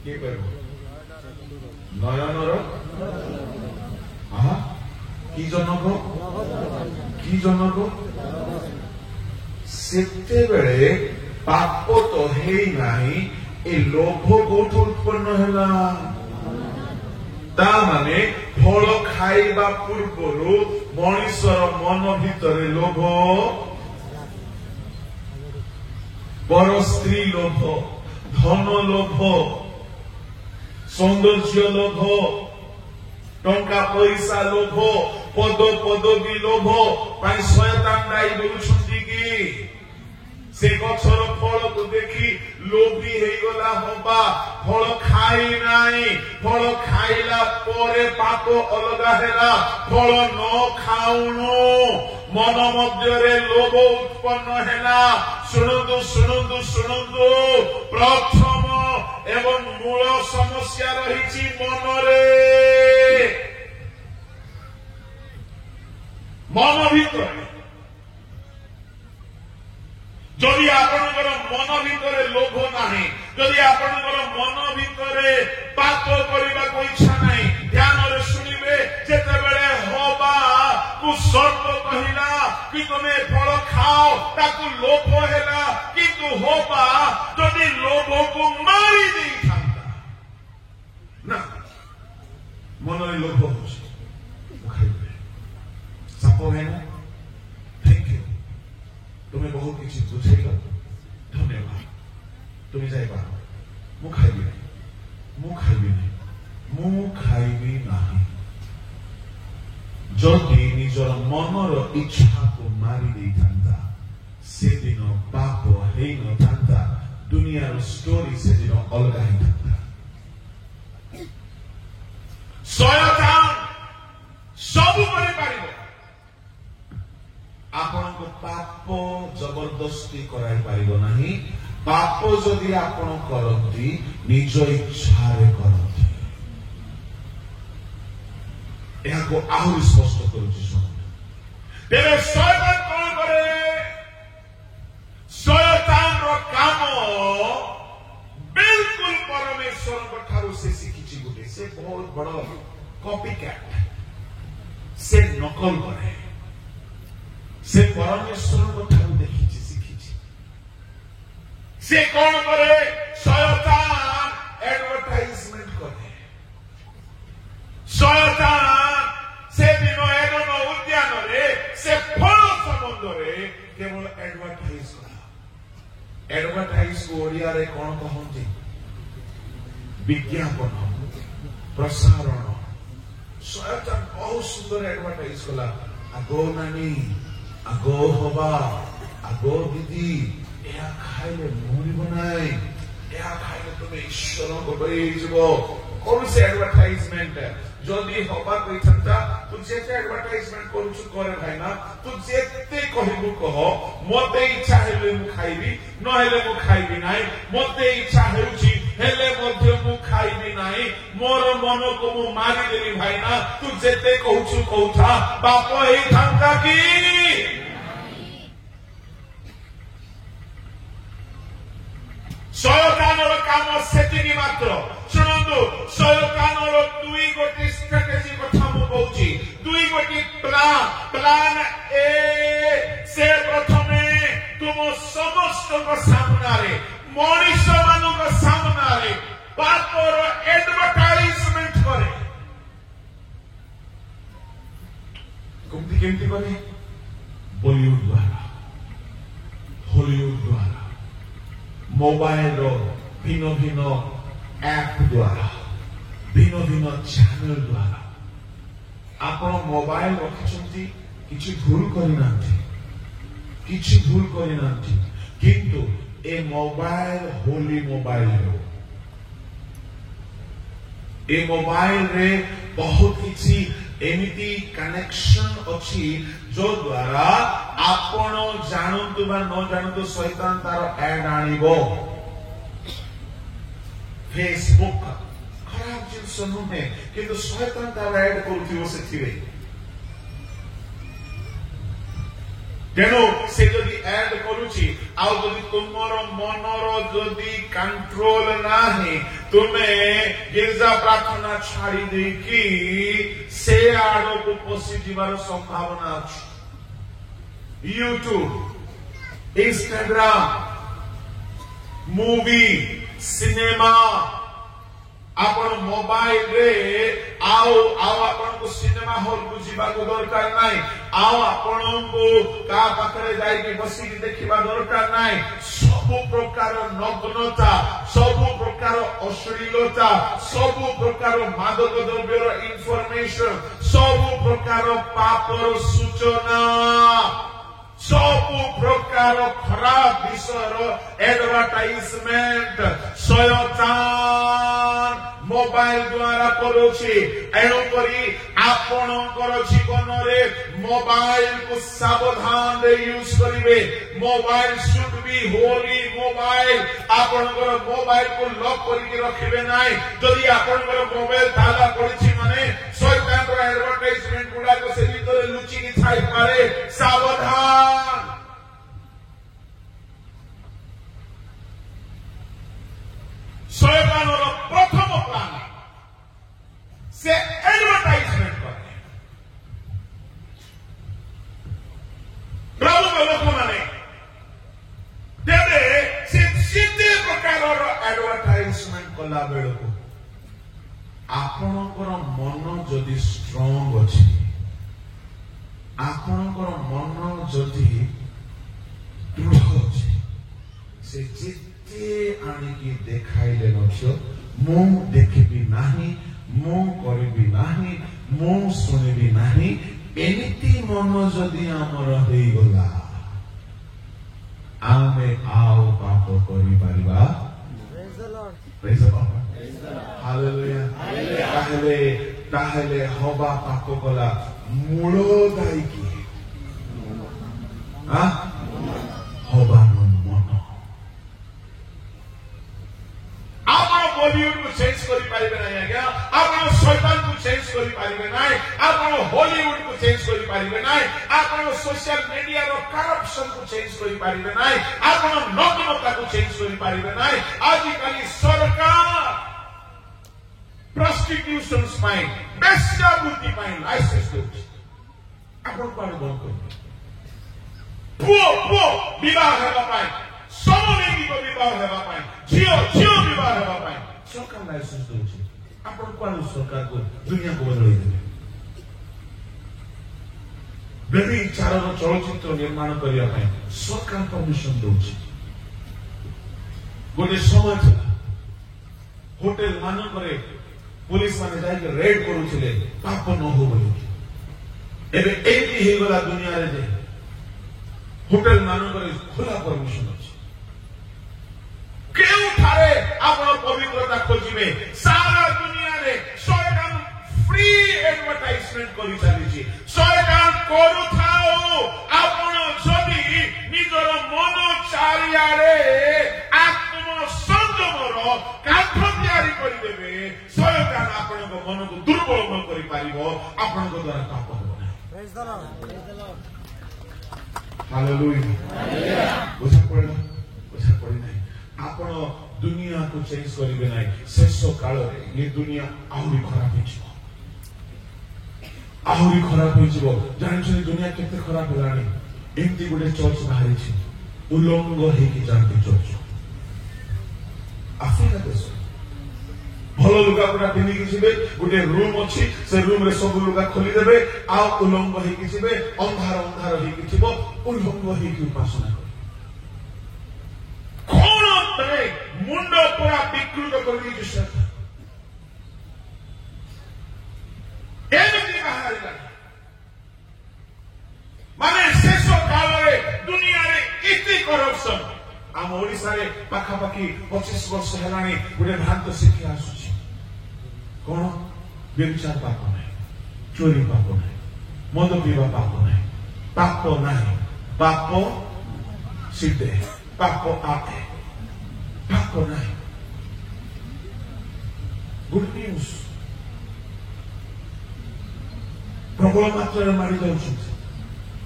କିଏ କହିବ? ନୟନର କି ଜନକ ସେତେବେଳେ ପାପ ତ ହେଇନାହିଁ, ଏ ଲୋଭ କୋଉଠୁ ଉତ୍ପନ୍ନ ହେଲା? ତା ମାନେ ଫଳ ଖାଇବା ପୂର୍ବରୁ ମଣିଷର ମନ ଭିତରେ ଲୋଭ, ପର ସ୍ତ୍ରୀ ଲୋଭ, ଧନ ଲୋଭ, ସୌନ୍ଦର୍ଯ୍ୟ ଲୋଭ, ଟଙ୍କା ପଇସା ଲୋଭ, ପଦ ପଦବୀ ଲୋଭ ପାଇଁ ଶୟତାନ ଦାୟୀ କରୁଛନ୍ତି କି? ସେ ଗଛର ଫଳକୁ ଦେଖି ଲୋଭୀ ହେଇଗଲା ହବା, ଫଳ ଖାଇ ନାହିଁ, ଫଳ ଖାଇଲା ପରେ ପାପ ଅଲଗା ହେଲା। ଫଳ ନ ଖାଉଣୁ ମନ ମଧ୍ୟରେ ଲୋଭ ଉତ୍ପନ୍ନ ହେଲା। ଶୁଣନ୍ତୁ, ପ୍ରଥମ ଏବଂ ମୂଳ ସମସ୍ୟା ରହିଛି ମନରେ, ମନ ଭିତରେ। ଯଦି ଆପଣଙ୍କର ମନ ଭିତରେ ଲୋଭ ନାହିଁ, ଯଦି ଆପଣଙ୍କର ମନ ଭିତରେ ପାପ କରିବାକୁ ଇଚ୍ଛା ନାହିଁ, ଧ୍ୟାନରେ ଶୁଣିବେ, ଯେତେବେଳେ ହବାକୁ ସର୍ପ କହିଲା କି ତୁମେ ଫଳ ଖାଅ, ତାକୁ ଲୋଭ ହେଲା, କିନ୍ତୁ ହବା ଯଦି ଲୋଭକୁ ମାରି ଦେଇଥାନ୍ତା, ନା ମନରେ ଲୋଭ ହଉଛି, ମୁଁ ଖାଇବି, ସାପ ଭାଇନା তুমি ବହୁତ କିଛି ବୁଝେଇଲ, ଧନ୍ୟବାଦ, তুমি ଯାଇପାର, ମୁଁ ଖାଇବି ନାହିଁ। ଯଦି ନିଜର ମନର ଇଚ୍ଛାକୁ ମାରି ଦେଇଥାନ୍ତା, ସେଦିନ ପାପ ହେଇନଥାନ୍ତା, ଦୁନିଆର ଷ୍ଟୋରି ସେଦିନ ଅଲଗା ହେଇଥାନ୍ତା। ଶୟତାନ ସବୁ କରିପାରିବ, ଆପଣଙ୍କୁ ପାପ ଜବରଦସ୍ତି କରାଇ ପାରିବ ନାହିଁ। ପାପ ଯଦି ଆପଣ କରନ୍ତି, ନିଜ ଇଚ୍ଛାରେ କରନ୍ତି। ଏହାକୁ ଆହୁରି ସ୍ପଷ୍ଟ କରୁଛି, ଶୁଣନ୍ତୁ। ତେବେ ଶୟତାନ କଣ କରେ? ଶୟତାନର କାମ ବିଲକୁଲ ପରମେଶ୍ୱରଙ୍କ ଠାରୁ ସେ ଶିଖିଛି। ଗୋଟେ ସେ ବହୁତ ବଡ କପି କ୍ୟାଟ୍, ସେ ନକଲ କରେ। ସେ ପରମେଶ୍ୱରଙ୍କ ଠାରୁ ଦେଖିଛି, ଶିଖିଛି। ସେ କଣ କରେ? ଶୟତାନ ଆଡଭର୍ଟାଇଜମେଣ୍ଟ କରେ। ଶୟତାନ ସେଦିନ ଏଡନ ଉଦ୍ୟାନରେ ସେ ଫଳ ସମ୍ବନ୍ଧରେ କେବଳ ଆଡଭର୍ଟାଇଜ କଲା। ଆଡଭର୍ଟାଇଜକୁ ଓଡ଼ିଆରେ କଣ କହନ୍ତି? ବିଜ୍ଞାପନ, ପ୍ରସାରଣ। ଶୟତାନ ବହୁତ ସୁନ୍ଦର ଆଡଭର୍ଟାଇଜ କଲା। ଆଗ ନାନୀ, ଆଗ ହବା, ଆଗ ଦିଦି, ଏହା ଖାଇଲେ ମରିବ ନାହିଁ, ଏହା ଖାଇଲେ ତୁମେ ଈଶ୍ୱରଙ୍କ ପରି ହେଇଯିବ। କୌଣସି ଆଡଭର୍ଟାଇଜମେଣ୍ଟ ଯଦି ହବାକୁ ଇଚ୍ଛା, ତୁ ଯେତେ ଆଡଭର୍ଟାଇଜମେଣ୍ଟ କରୁଛୁ କରେ ଭାଇନା, ତୁ ଯେତେ କହିବୁ କହ, ମତେ ଇଚ୍ଛା ହେଲେ ମୁଁ ଖାଇବି, ନହେଲେ ମୁଁ ଖାଇବି ନାହିଁ। ମତେ ଇଚ୍ଛା ହେଉଛି ହେଲେ ମଧ୍ୟ ମୁଁ ଖାଇବି ନାହିଁ, ମୋର ମନକୁ ମୁଁ ମାରିଦେବି ଭାଇନା। ତୁ ଯେତେ କହୁଛୁ କହୁଥା, ପାପ ହେଇଥାନ୍ତା କି? ଶୟତାନର କାମ ସେତିକି ମାତ୍ର। ଶୁଣନ୍ତୁ, ଶୟତାନର ଦୁଇ ଗୋଟି ଷ୍ଟ୍ରାଟେଜି କଥା ମୁଁ କହୁଛି, ଦୁଇ ଗୋଟି ପ୍ଲାନ୍ ଏ। ସେ ପ୍ରଥମେ ତୁମ ସମସ୍ତଙ୍କ ସାମ୍ନାରେ, ମଣିଷ ମାନଙ୍କ ସାମ୍ନାରେ ପାପର ଆଡଭର୍ଟାଇଜମେଣ୍ଟ କରେ। କେମିତି କରେ? ବଲିଉଡ ଦ୍ୱାରା, ହଲିଉଡ ଦ୍ୱାରା, ମୋବାଇଲର ଭିନ୍ନ ଭିନ୍ନ ଆପ ଦ୍ୱାରା, ଭିନ୍ନ ଭିନ୍ନ ଚ୍ୟାନେଲ ଦ୍ୱାରା। ଆପଣ ମୋବାଇଲ ରଖିଛନ୍ତି, କିଛି ଭୁଲ କରିନାହାନ୍ତି, କିନ୍ତୁ ଏ ମୋବାଇଲ ହୋଲି ମୋବାଇଲ, ଏ ମୋବାଇଲରେ ବହୁତ କିଛି ଏମିତି କନେକ୍ସନ ଅଛି ଯୋ ଦ୍ୱାରା ଆପଣ ଜାଣନ୍ତୁ ବା ନ ଜାଣନ୍ତୁ ଶୈତାନ ତାର ଆଡ୍ ଆଣିବ। ଫେସବୁକ୍ ଖରାପ ଜିନିଷ ନୁହେଁ, କିନ୍ତୁ ଶୈତାନ ତାର ଆଡ୍ କରୁଥିବ ସେଥିରେ। ତେଣୁ ସେ ଯଦି ଆଡ୍ କରୁଛି ଆଉ ଯଦି ତୁମର ମନର ଯଦି କଣ୍ଟ୍ରୋଲ ନାହିଁ ତୁମେ ଗିର୍ଜା ପ୍ରାର୍ଥନା ଛାଡ଼ି ଦେଇକି ସେ ଆଡକୁ ପଶିଯିବାର ସମ୍ଭାବନା ଅଛି। ୟୁଟ୍ୟୁବ, ଇନଷ୍ଟାଗ୍ରାମ, ମୁଭି, ସିନେମା, ଆପଣ ମୋବାଇଲରେ ଆଉ ଆପଣଙ୍କୁ ସିନେମା ହଲକୁ ଯିବାକୁ ଦରକାର ନାହିଁ, ଆଉ ଆପଣଙ୍କୁ କାହା ପାଖରେ ଯାଇକି ବସିକି ଦେଖିବା ଦରକାର ନାହିଁ। ସବୁ ପ୍ରକାର ନଗ୍ନତା, ସବୁ ପ୍ରକାର ଅଶ୍ଳୀଳତା, ସବୁ ପ୍ରକାର ମାଦକ ଦ୍ରବ୍ୟର ଇନଫର୍ମେସନ, ସବୁ ପ୍ରକାର ପାପର ସୂଚନା, ସବୁ ପ୍ରକାର ଖରାପ ବିଷୟର ଆଡଭର୍ଟାଇଜମେଣ୍ଟ ଶୟତାନ ମୋବାଇଲ ଦ୍ୱାରା କରୁଛି। ଏଣୁକରି ଆପଣଙ୍କର ଜୀବନରେ ମୋବାଇଲକୁ ସାବଧାନରେ ୟୁଜ କରିବେ। Mobile should be Holi mobile. ଆପଣଙ୍କର ମୋବାଇଲକୁ ଲକ୍ କରିକି ରଖିବେ ନାହିଁ। ଯଦି ଆପଣଙ୍କର ମୋବାଇଲ ତାଲା ପଡିଛି ମାନେ ଶୟତାନର ଆଡଭର୍ଟାଇଜମେଣ୍ଟ ଗୁଡାକ ସେ ଭିତରେ ଲୁଚିକି ଥାଇପାରେ। ସାବଧାନ। ଶୟତାନର ପ୍ରଥମ ପ୍ଲାନ ସେ ଆଡଭର୍ଟାଇଜମେଣ୍ଟ କରେ। ପ୍ରଭୁଙ୍କ ଲୋକମାନେ ତେବେ ସେ ଯେତେ ପ୍ରକାରର ଆଡଭର୍ଟାଇଜମେଣ୍ଟ କଲା ବେଳକୁ ଆପଣଙ୍କର ମନ ଯଦି ଷ୍ଟ୍ରଙ୍ଗ ଅଛି, ଆପଣଙ୍କର ମନ ଯଦି ଦୃଢ ଅଛି, ସେ ଯେତେ ଆଣିକି ଦେଖାଇଲେ ମଧ୍ୟ ମୁଁ ଦେଖିବି ନାହିଁ, ମୁଁ କରିବି ନାହିଁ, ମୁଁ ଶୁଣିବି ନାହିଁ, ଏମିତି ମନ ଯଦି ଆମର ହେଇଗଲା ଆମେ ଆଉ ପାପ କରିପାରିବା। ତାହେଲେ ହବା ପାପ କଲା ମୂଳ ଦାୟୀ କିଏ? ହବାର ମନ। ଆପଣ ବଲିଉଡକୁ ଚେଞ୍ଜ କରିପାରିବେ ନାହିଁ ଆଜ୍ଞା, ଆପଣ ଶୈତାନକୁ ଚେଞ୍ଜ କରିପାରିବେ ନାହିଁ, ଆପଣ ହଲିଉଡକୁ ଚେଞ୍ଜ କରିପାରିବେ ନାହିଁ, ଆପଣ ସୋସିଆଲ ମିଡିଆର କରପ୍ସନକୁ ଚେଞ୍ଜ କରିପାରିବେ ନାହିଁ, ଆପଣ ନଗ୍ନତାକୁ ଚେଞ୍ଜ କରିପାରିବେ ନାହିଁ। ଆଜିକାଲି ସରକାର ପ୍ରଷ୍ଟିଟ୍ୟୁସନ ପାଇଁ, ବେଶ୍ୟାବୃତ୍ତି ପାଇଁ ଲାଇସେନ୍ସ ଦେଉଛି। ଆପଣ କୁଆଡେ ବନ୍ଦ କରିବେ? ପୁଅ ବିବାହ ହେବା ପାଇଁ, ସମଲିଙ୍ଗିକ ବିବାହ ହେବା ପାଇଁ, ଝିଅ ବିବାହ ହେବା ପାଇଁ ସରକାର ଲାଇସେନ୍ସ ଦେଉଛି। ଆପଣ କୁଆଡେ ସରକାରକୁ ଦୁନିଆକୁ ବଦଳେଇ ଦେବେ? ବ୍ୟଭିଚାରର ଚଳଚ୍ଚିତ୍ର ନିର୍ମାଣ କରିବା ପାଇଁ ସରକାର ପରମିଶନ ଦଉଛି। ଗୋଟେ ସମୟ ଥିଲା ହୋଟେଲ ମାନଙ୍କରେ पुलिस माने जाके रेड करूथिले पाप न हो बोली। एबे एति हेगला दुनिया रे जे होटल मानकर खुला परमिशन अछि। केउ थारे आपण पवित्रता खोजिबे सारा दुनिया रे शयतान फ्री एडवर्टाइजमेंट करि चली छी। शयतान करू थाओ आपण जदी निजर मन चारिया रे आत्म संयमर काठ तयारी करि देबे शयतान आपणको मनକୁ दुर्बल न करि पारिबो। आपणको द्वारा पाप होबो नाही। Praise the Lord, praise the Lord, hallelujah. बुझा पड़े नाही। आपण दुनिया को चेंज करिबे नाही। शेष काल रे ये दुनिया आहुरी खराब हिजिबो, आहुरी खराब हिजिबो। जानिछनी दुनिया केते खराब हेलानी। एमती गुडे चर्च बाहरी छी, उलंग हेकी जानती चर्च। अफ्रीका देश भल लुगा पूरा पिंधिकी जिबे, गोटे रूम अच्छी से रूम रे सब लुगा खोली देबे, आ उलंग हेकी जिबे, अंधार हेकी थिबो, उलंग हेकी उपासना करे। कोन तरे मुंड पूरा विकृत करली जिसे एमिति बाहरिला। माने शेष काल रे दुनिया रे इति करप्शन। आम ओडिसा रे पाखापाखि 25 वर्ष हेलानी गोटे भ्रांत शिक्षा आसुची। कौन? व्यभिचार पाप नहीं, चोरी पाप नहीं, मद पीवा पाप नहीं, पाप नहीं, पाप सिद्धे, पाप आते, पाप नहीं। गुड न्यूज प्रबल मात्रा मारी जाउछथि।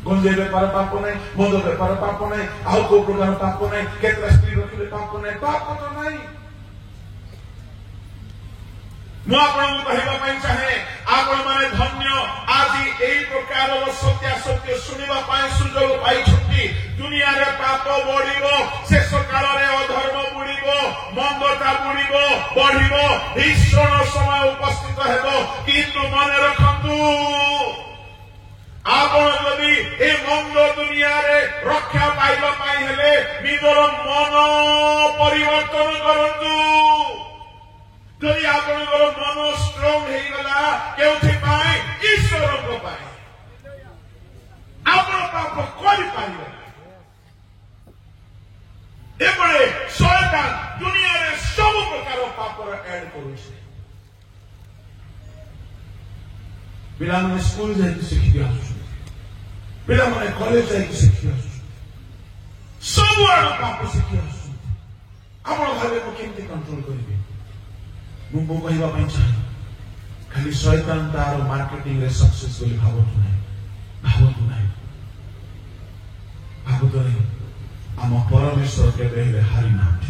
गंजे बेपार पाप नहीं, मद बेपार पाप नहीं, आउ को प्रकार पाप नहीं, केतरा स्त्री रखिले पाप नहीं, पाप तो नहीं। मु आपन कहबा पई चाहे आपण माने धन्य आज एई प्रकार सत्य सुनिबा पई सुजोग पाई छथि। दुनिया रे पाप बढ़िबो, शेष काल रे अधर्म बुड़िबो, मंदता बुड़िबो, बढ़िबो, भीषण समय उपस्थित हेबो। किंतु मन रखंतु आपण जदि ए मंद दुनिया रे रक्षा पाइबा पई हेले निजर मन परिवर्तन करंतु। जदि आपनकर मन स्ट्रॉन्ग हो गला केउथि पाए ईश्वर को पाए आपण पाप कोई पाइबे एपरे शैतान दुनिया रे सब प्रकार पाप ऐड करूछे। पिला माने स्कूल जाई शिखि आसु, पिला माने कॉलेज जाई शिखि आसु, सब आड़ पाप शिखि आसु। आपण भाबे को केमति कंट्रोल करिवे? मुझे कहवा चाहे खाली शैतान तार मार्केटिंग रे सक्सेस बोली भावतु नहीं आम परमेश्वर केबे हारी नांती।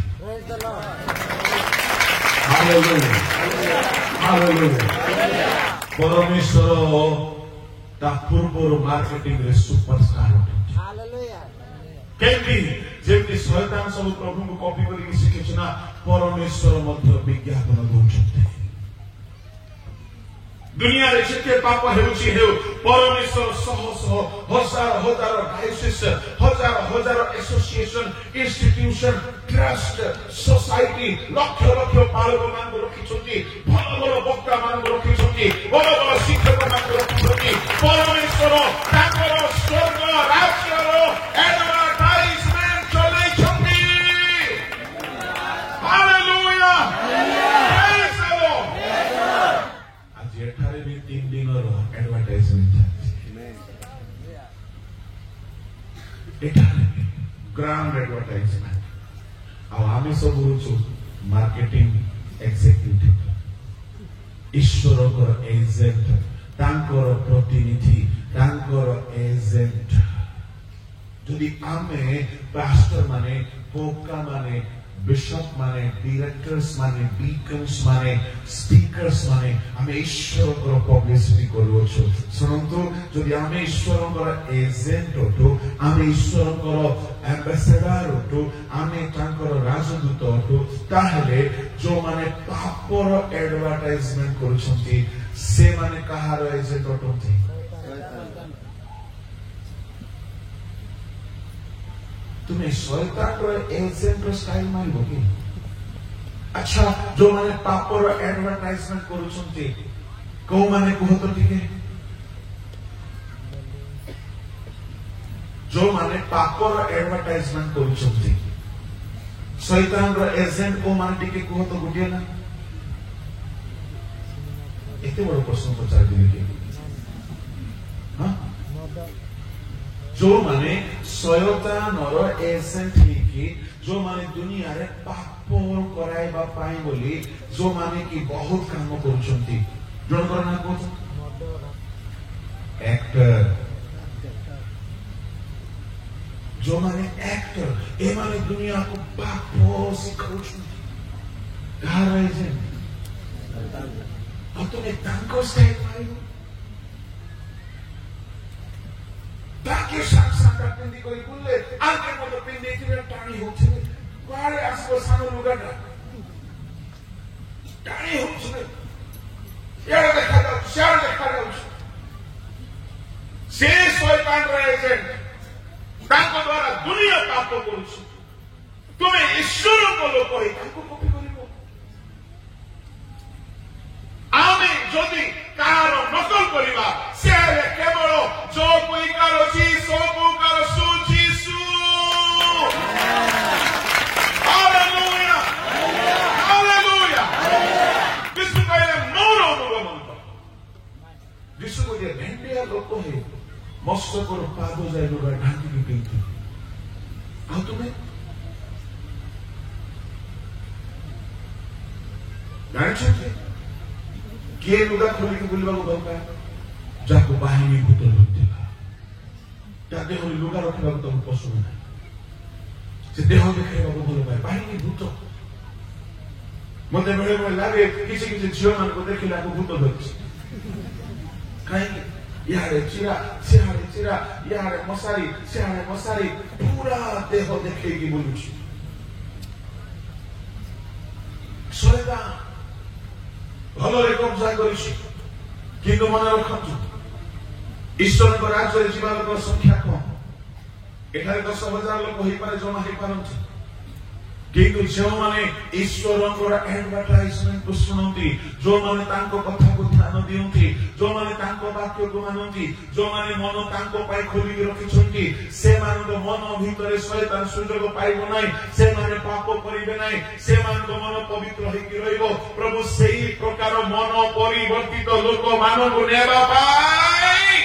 परमेश्वर ता पूर्वर मार्केटिंग रे सुपरस्टार केमती जेमती शैतान सब प्रभु को कॉपी करके शिखे ना परमेश्वर मध्य विज्ञापन दौरान दुनिया रे जिते पाप हेउची हेउ परमेश्वर सह सह हजार हजार डायोसिस हजार हजार एसोसिएशन इंस्टीट्यूशन ट्रस्ट सोसाइटी लक्ष लक्ष पालक मान रखी छथि, भल भल वक्ता मान रखी छथि, बड़ बड़ शिक्षक मान रखी छथि। परमेश्वर ताकर स्वर्ग राज्य रो एडवर्टाइजमेंट चलै छथि। Hallelujah, praise the Lord. आज एठारे भी 3 दिन रो एडवर्टाइजमेंट एठारे ग्रांड एडवर्टाइजमेंट आ आमे सब होछु मार्केटिंग एग्जीक्यूटिव, ईश्वर को एजेंट, तांकर प्रतिनिधि, तांकर एजेंट। जदि आमे पास्टर माने, पोका माने, बिशप माने, डायरेक्टर्स माने, डीकन्स माने, स्पीकर्स माने आमे ईश्वर को पब्लिसिटी करूछु। सुनंतु जदि आमे ईश्वर को एजेंट होतो, आमे ईश्वर को एम्बेसडर होतो, आमे तांकर राजदूत होतो, ताहेले जो माने पापर एडवर्टाइजमेंट करूछंती से माने कहार एजेंट होतंती? तुम्हें शैतान रो एजेंट रो स्टाइल मारिबो कि? अच्छा जो माने पापर एडवर्टाइजमेंट करूछंती को माने कहतो ठीक है? जो माने पापर एडवर्टाइजमेंट करूछंती शैतान रो एजेंट को माने ठीक कहतो गुटिया ना? एते बड़ प्रश्न पचार दिले कि हां जो माने शैतान और एजेंट की जो माने दुनिया रे पाप कराइबा पाई बोली जो माने की बहुत काम करूछंती जोन करना को एक्टर, जो माने एक्टर ए माने दुनिया को पाप सिखाउछंती कहार एजेंट और तुम्हें तांको स्टाइल मारिबो ताकि सांसा पिंदी कोई बुल्ले आगे मत पिंदी कि टाणी होछे बारे आसो सानो लुगाटा टाणी होछे यार देखा जाऊ से शैतान रे एजेंट ताको द्वारा दुनिया पाप करूछ तुम्हें ईश्वर को लोक होई ताको कॉपी करिवो आमे जदि कार नकल करिबा से केवल जो कोई कार छी सब कार सुजीसु। Hallelujah, hallelujah. विश्व कहले मोर अनुगमन विश्व को जे भेंडिया लोक है मस्त को पादो जाय लोग ढांकी की पिंकी आ तुम्हें जाने किए लुगा खोल के बुलवा को दरकार जाको बाहिनी भूत होतिला ତା ଦେହରେ ଲୁଗା ରଖିବାକୁ ତମକୁ ପସନ୍ଦ ନାହିଁ, ସେ ଦେହ ଦେଖାଇବାକୁ ଭଲ ପାଏ। କାହିଁକି? ଭୂତ। ମତେ ବେଳେ ବେଳେ ଲାଗେ କିଛି କିଛି ଝିଅ ମାନଙ୍କୁ ଦେଖିଲାକୁ ଭୂତ ଧରିଛି। କାହିଁକି? ଇଆଡେ ଚିରା, ସିଆଡେ ଚିରା, ଇଆଡେ ମଶାରୀ, ସିଆଡେ ମଶାରୀ, ପୁରା ଦେହ ଦେଖେଇକି ବୁଲୁଛି। ଶୈତାନ ଭଲରେ କବ୍ଜା କରିଛି। କିନ୍ତୁ ମନେ ରଖନ୍ତୁ, ଈଶ୍ୱରଙ୍କ ରାଜ୍ୟରେ ଯିବା ଲୋକର ସଂଖ୍ୟା କମ। ଏଠାରେ 10,000 ଲୋକ ହେଇପାରେ, ଜମା ହେଇପାରନ୍ତି। କିନ୍ତୁ ଯେଉଁମାନେ ଈଶ୍ୱରଙ୍କର ଆଡଭର୍ଟାଇଜମେଣ୍ଟ ଶୁଣନ୍ତି, ଯେଉଁମାନେ ତାଙ୍କ କଥାକୁ ଧ୍ୟାନ ଦିଅନ୍ତି, ଯେଉଁମାନେ ତାଙ୍କ ବାକ୍ୟକୁ ମାନନ୍ତି, ଯେଉଁମାନେ ମନ ତାଙ୍କ ପାଇଁ ଖୋଲିକି ରଖିଛନ୍ତି, ସେମାନଙ୍କ ମନ ଭିତରେ ଶୈତାନ ସୁଯୋଗ ପାଇବ ନାହିଁ, ସେମାନେ ପାପ କରିବେ ନାହିଁ, ସେମାନଙ୍କ ମନ ପବିତ୍ର ହେଇକି ରହିବ। ପ୍ରଭୁ ସେହି ପ୍ରକାର ମନ ପରିବର୍ତ୍ତିତ ଲୋକମାନଙ୍କୁ ନେବା ପାଇଁ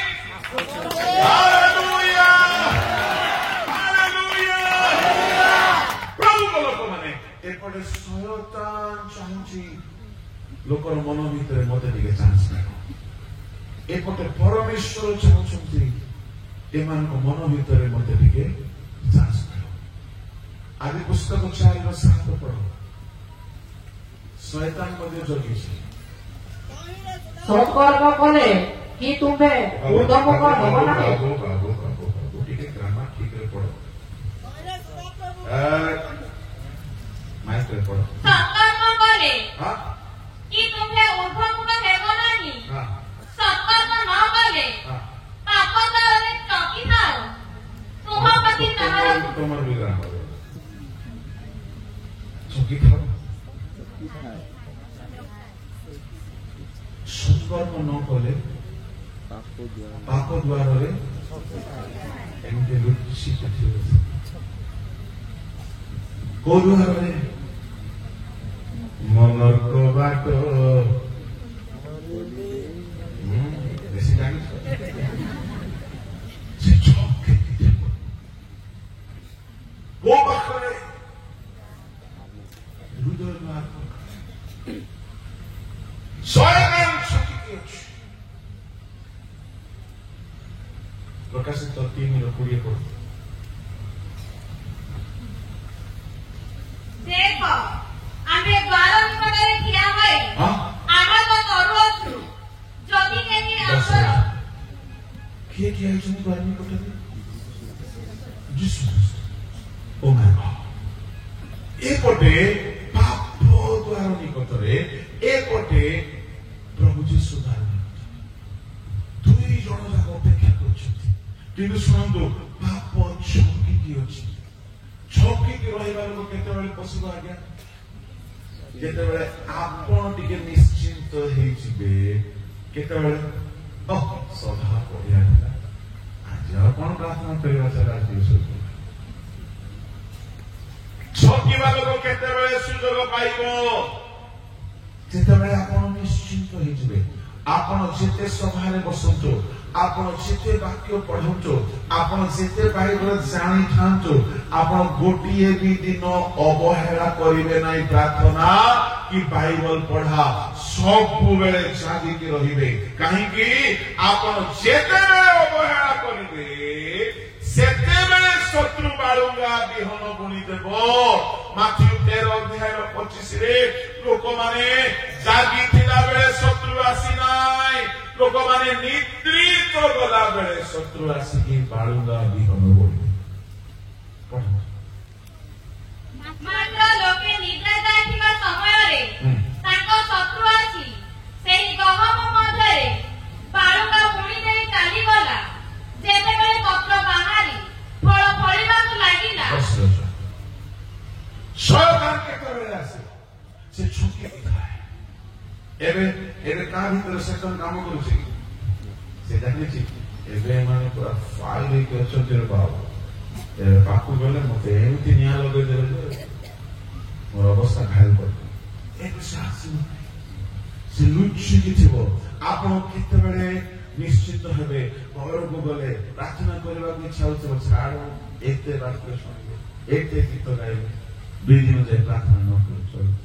ଏପଟେ ଶୈତାନ ଚାହୁଁଛି ଲୋକର ମନ ଭିତରେ ମତେ ଟିକେ ଚାନ୍ସ ନାହିଁ, ଏପଟେ ପରମେଶ୍ୱର ଚାହୁଁଛନ୍ତି ଏମାନଙ୍କ ମନ ଭିତରେ ମତେ ଟିକେ ଚାନ୍ସ ନାହିଁ। ଆଜି ପୁସ୍ତକ 4:7 ପଢ। ଶୈତାନ ମଧ୍ୟ ଜଗିଛି। ସତ୍କର୍ମ କଲେ କି ତୁମେ ଉର୍ଦ୍ଧ୍ୱମୁଖ ହେବ ନାହିଁ। ଟିକେ ଗ୍ରାମାର ଠିକରେ ପଢ। ମାଇକ୍ରେ ପଢ। ସତ୍କର୍ମ କଲେ କି ତୁମେ ଉର୍ଦ୍ଧ୍ୱମୁଖ ହେବ ନାହିଁ। ସତ୍କର୍ମ ନ କଲେ ପାପ ତଳେ ଟକିଥାଅ। ତୁମ ପ୍ରତି ତାହାର তোমার বিগ্রহ হবে চকিথাও। সৎকর্ম ন কলে পাপ দ্বারে এমনি লুচিত କୋଉ ଦ୍ୱାରରେ? ମନର କବାଟ। ବେଶୀ ଜାଣିଛ ସେ ଛକି ଥିବ ମୋ ପାଖରେ ହୃଦୟ ଦ୍ୱାର ଶୈତାନ ଛକିକି ଅଛି। ପ୍ରକାଶିତ 3:20 ପଢ। ଦେଖ, ଆମେ ଦ୍ୱାର ନିକଟରେ ଠିଆ ହୋଇ ଆଘାତ କରୁଅଛୁ। ଯଦି କେହି ଆମର କିଏ ଠିଆ ହେଇଛନ୍ତି ଦ୍ୱାର ନିକଟରେ? ଯୀଶୁ ଖ୍ରୀଷ୍ଟ। ଓ ମାଇ ଗଡ୍। ଏପଟେ ପାପ ଦ୍ୱାର ନିକଟରେ, ଏପଟେ ପ୍ରଭୁ ଯୀଶୁ ଦ୍ୱାର ନିକଟରେ। 2 ଜଣ ଯାକ ଅପେକ୍ଷା କରୁଛନ୍ତି। କିନ୍ତୁ ଶୁଣନ୍ତୁ, ପାପ ଛକିକି ଅଛି। ଛକିକି ରହିବା ଲୋକ କେତେବେଳେ ପଶିବ ଆଜ୍ଞା? ଯେତେବେଳେ ଆପଣ ଟିକେ ନିଶ୍ଚିନ୍ତ ହେଇଯିବେ। କେତେବେଳେ? ସଭା ପଢିଆ ହେଲା, ଆଜି ଆଉ କଣ ପ୍ରାର୍ଥନା କରିବା ଚାଲ ଆଜି ଛକିବା ଲୋକ କେତେବେଳେ ସୁଯୋଗ ପାଇବ? ଯେତେବେଳେ ଆପଣ ନିଶ୍ଚିନ୍ତ ହେଇଯିବେ। ଆପଣ ଯେତେ ସଭାରେ ବସନ୍ତୁ, ଆପଣ ଯେତେ ବାକ୍ୟ ପଢନ୍ତୁ, ଆପଣ ଯେତେ ବାଇବଲ ଜାଣିଥାନ୍ତୁ, ଆପଣ ଗୋଟିଏ ବି ଦିନ ଅବହେଳା କରିବେ ନାହିଁ। ପ୍ରାର୍ଥନା କି ବାଇବଲ ପଢା ସବୁବେଳେ ଜାଗିକି ରହିବେ। କାହିଁକି? ଆପଣ ଯେତେବେଳେ ଅବହେଳା କରିବେ, ସେତେବେଳେ ଶତ୍ରୁ ବାଳୁଙ୍ଗା ବିହନ ବୁଣିଦେବ। ମାଥ୍ୟୁ 13:25 ଲୋକମାନେ ଜାଗିଥିଲା ବେଳେ ଶତ୍ରୁ ଆସିନାହିଁ, ଲୋକମାନେ ନିଦ୍ରିତ ଗଲା ବେଳେ ଶତ୍ରୁ ଆସିକି ବାଳୁଙ୍ଗା ବିହନ ବୁଣିବେ। ମାତ୍ର ଲୋକେ ନିଦ୍ରା ଯାଇଥିବା ସମୟରେ ତାଙ୍କ ଶତ୍ରୁ ଆସି ସେହି ଗହମ ମଧ୍ୟରେ ବାଳୁଙ୍ଗା ବୁଣି ଦେଇ ଚାଲିଗଲା। ଯେତେବେଳେ ପତ୍ର ବାହାରି ଫଳ ଫଳିବାକୁ ଲାଗିଲା, ଶୈତାନ କେତେବେଳେ ଆସେ? ସେ ଛକିକି ଥାଏ। ଏବେ କାହା ଭିତରେ ଶୈତାନ କାମ କରୁଛି? ସେ ଜାଣିଛି ଏବେ ଏମାନେ ପୁରା ଫାଇଲ ହେଇକି ଅଛନ୍ତି। ବାବୁ ଏବେ ପାଖକୁ ଗଲେ ମତେ ଏମିତି ନିଆଁ ଲଗେଇଦେବେ ଯେ ମୋର ଅବସ୍ଥା ଘାयल କରିବ। ଏବେ ସେ ଆସିବ, ସେ ଲୁଚିକି ଥିବ। ଆପଣ କେତେବେଳେ ନିଶ୍ଚିତ ହେବେ? ଘରକୁ ଗଲେ ପ୍ରାର୍ଥନା କରିବାକୁ ଇଚ୍ଛା ହଉଥିବ, ଛାଡ ଏତେ ବାକ୍ୟ ଶୁଣିବେ, ଏତେ ଗୀତ ଗାଇବେ, 2 ଦିନ ଯାଏ ପ୍ରାର୍ଥନା ନ କରି ଚଳିବ।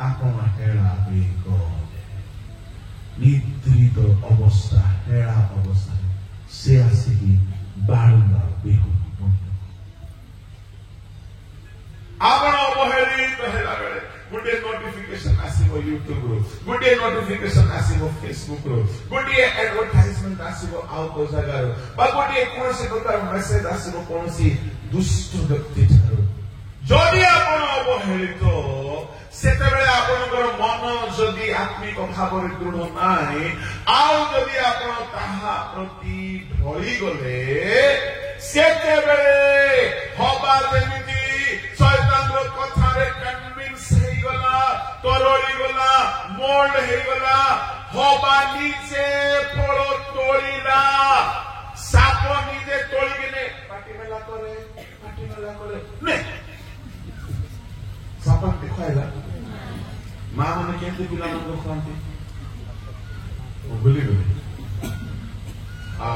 ଆପଣ ହେଳା ବେଗ ନିଦ୍ରିତ ଅବସ୍ଥା, ହେଳା ଅବସ୍ଥାରେ ସେ ଆସିକି ବାଳୁଙ୍ଗା आपण अवहेलित हेला बेले गोटे नोटिफिकेशन आसीबो यूट्यूब रो गोटे नोटिफिकेशन आसीबो फेसबुक रो गोटे एडवर्टाइजमेंट आसीबो आउ को जगह रो बा गोटे कोनसी प्रकार मेसेज आसीबो कोनसी दुष्ट व्यक्ति ठारो जदि आपण अवहेलित सेते बेले आपनकर मन जदि आत्मिक भावरे दृढ़ नाही आउ जदि आपण ताहा प्रति ढळी गले सेते बेले होबा जेमिति शैतान रो कथारे कन्विंस हेई गला तोरड़ी गला मोल्ड हेई गला होबा नीचे फलो तोड़ीला साप नीचे तोड़ी केने पाटी मेला करे ने साप के खाइला मां माने केते पिला को खांती ओ भूली गई आ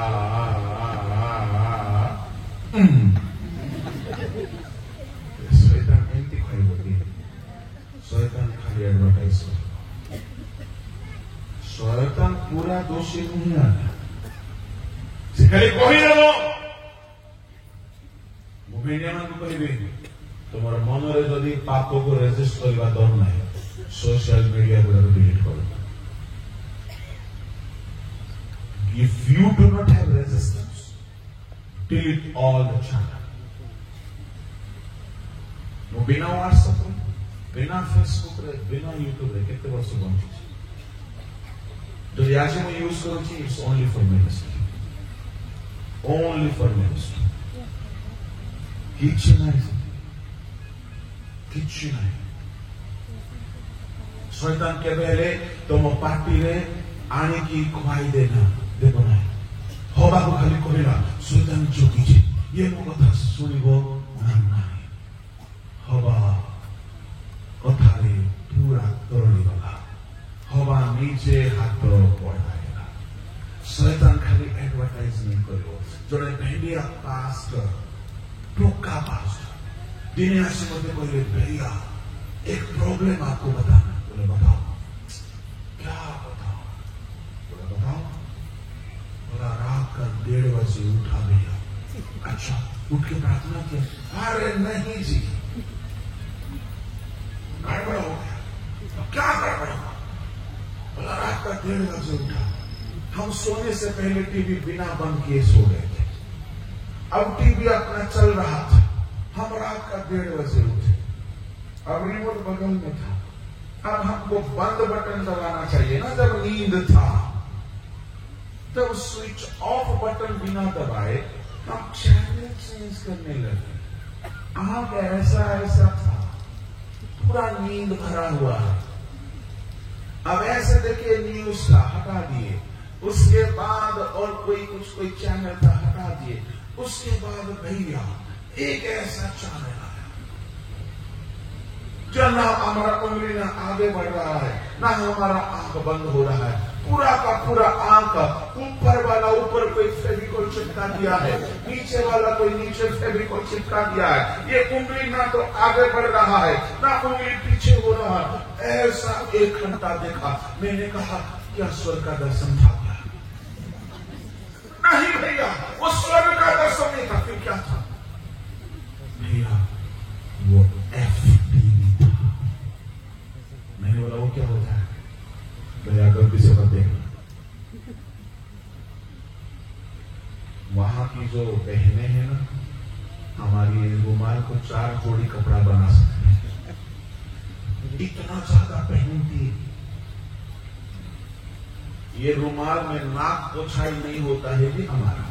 शैतान एंटी खाइबो शैतान खाली एडवर्टाइज शैतान पूरा दोषी नहीं आता से खाली कहि देबो मुभेनिया मान को कहबे तुम्हारा मन रे जदी पाप को रेजिस्ट करबा दम नाही सोशल मीडिया को डिलीट करो if you do not have resistance delete all the channel no बिना WhatsApp रे बिना Facebook रे बिना YouTube रे केते वर्ष बंची तो आज मैं यूज करूँ it's only for ministry किछि नहीं शैतान के बेले तुम पार्टी रे आने की खुआई देना देखो नहीं होबा को खाली करेला शैतान जोगी जे ये मो कथा सुनिबो नहीं होबा कथारे पूरा तोड़ी गला होबा नीचे हाथ पड़ाएगा शैतान खाली एडवर्टाइजमेंट करियो जोने भेंडिया पास्टर टोका पास्टर दिने आसे मते कहले भैया एक प्रॉब्लम आपको बताना बोले बताओ क्या बताओ बोले बताओ बोला रात का 1:30 बजे उठा भैया अच्छा उठ के प्रार्थना किया अरे नहीं जी गड़बड़ हो गया क्या गड़बड़ हुआ बोला रात का 1:30 बजे उठा हम सोने से पहले टीवी बिना बंद किए सो गए थे अब टीवी अपना चल रहा था हम रात का 1:30 बजे उठे अब रिमोट बगल में था अब हमको बंद बटन दबाना चाहिए ना जब नींद था तब स्विच ऑफ बटन बिना दबाए हम चैनल चेंज करने लगे आंख ऐसा था पूरा नींद भरा हुआ है अब ऐसे देखिए न्यूज था हटा दिए उसके बाद और कोई चैनल था हटा दिए उसके बाद भैया एक ऐसा चैनल आया जो ना हमारा उंगली ना आगे बढ़ रहा है ना हमारा आंख बंद हो रहा है पूरा का पूरा आंख ऊपर वाला ऊपर कोई फेविकोल चिपका दिया है नीचे वाला कोई नीचे फेविकोल चिपका दिया है ये उंगली ना तो आगे बढ़ रहा है ना उंगली पीछे हो रहा है ऐसा 1 घंटा देखा मैंने कहा क्या स्वर्ग का दर्शन था क्या नहीं भैया वो स्वर्ग का दर्शन नहीं था फिर क्या था भैया वो FTV था मैंने बोला वो क्या होता है भैया गलती से मत देखना वहां की जो बहनें हैं ना हमारी रुमाल को 4 जोड़ी कपड़ा बना सकते हैं इतना ज्यादा पहनती ये रुमाल में नाक पोछाई नहीं होता है भी हमारा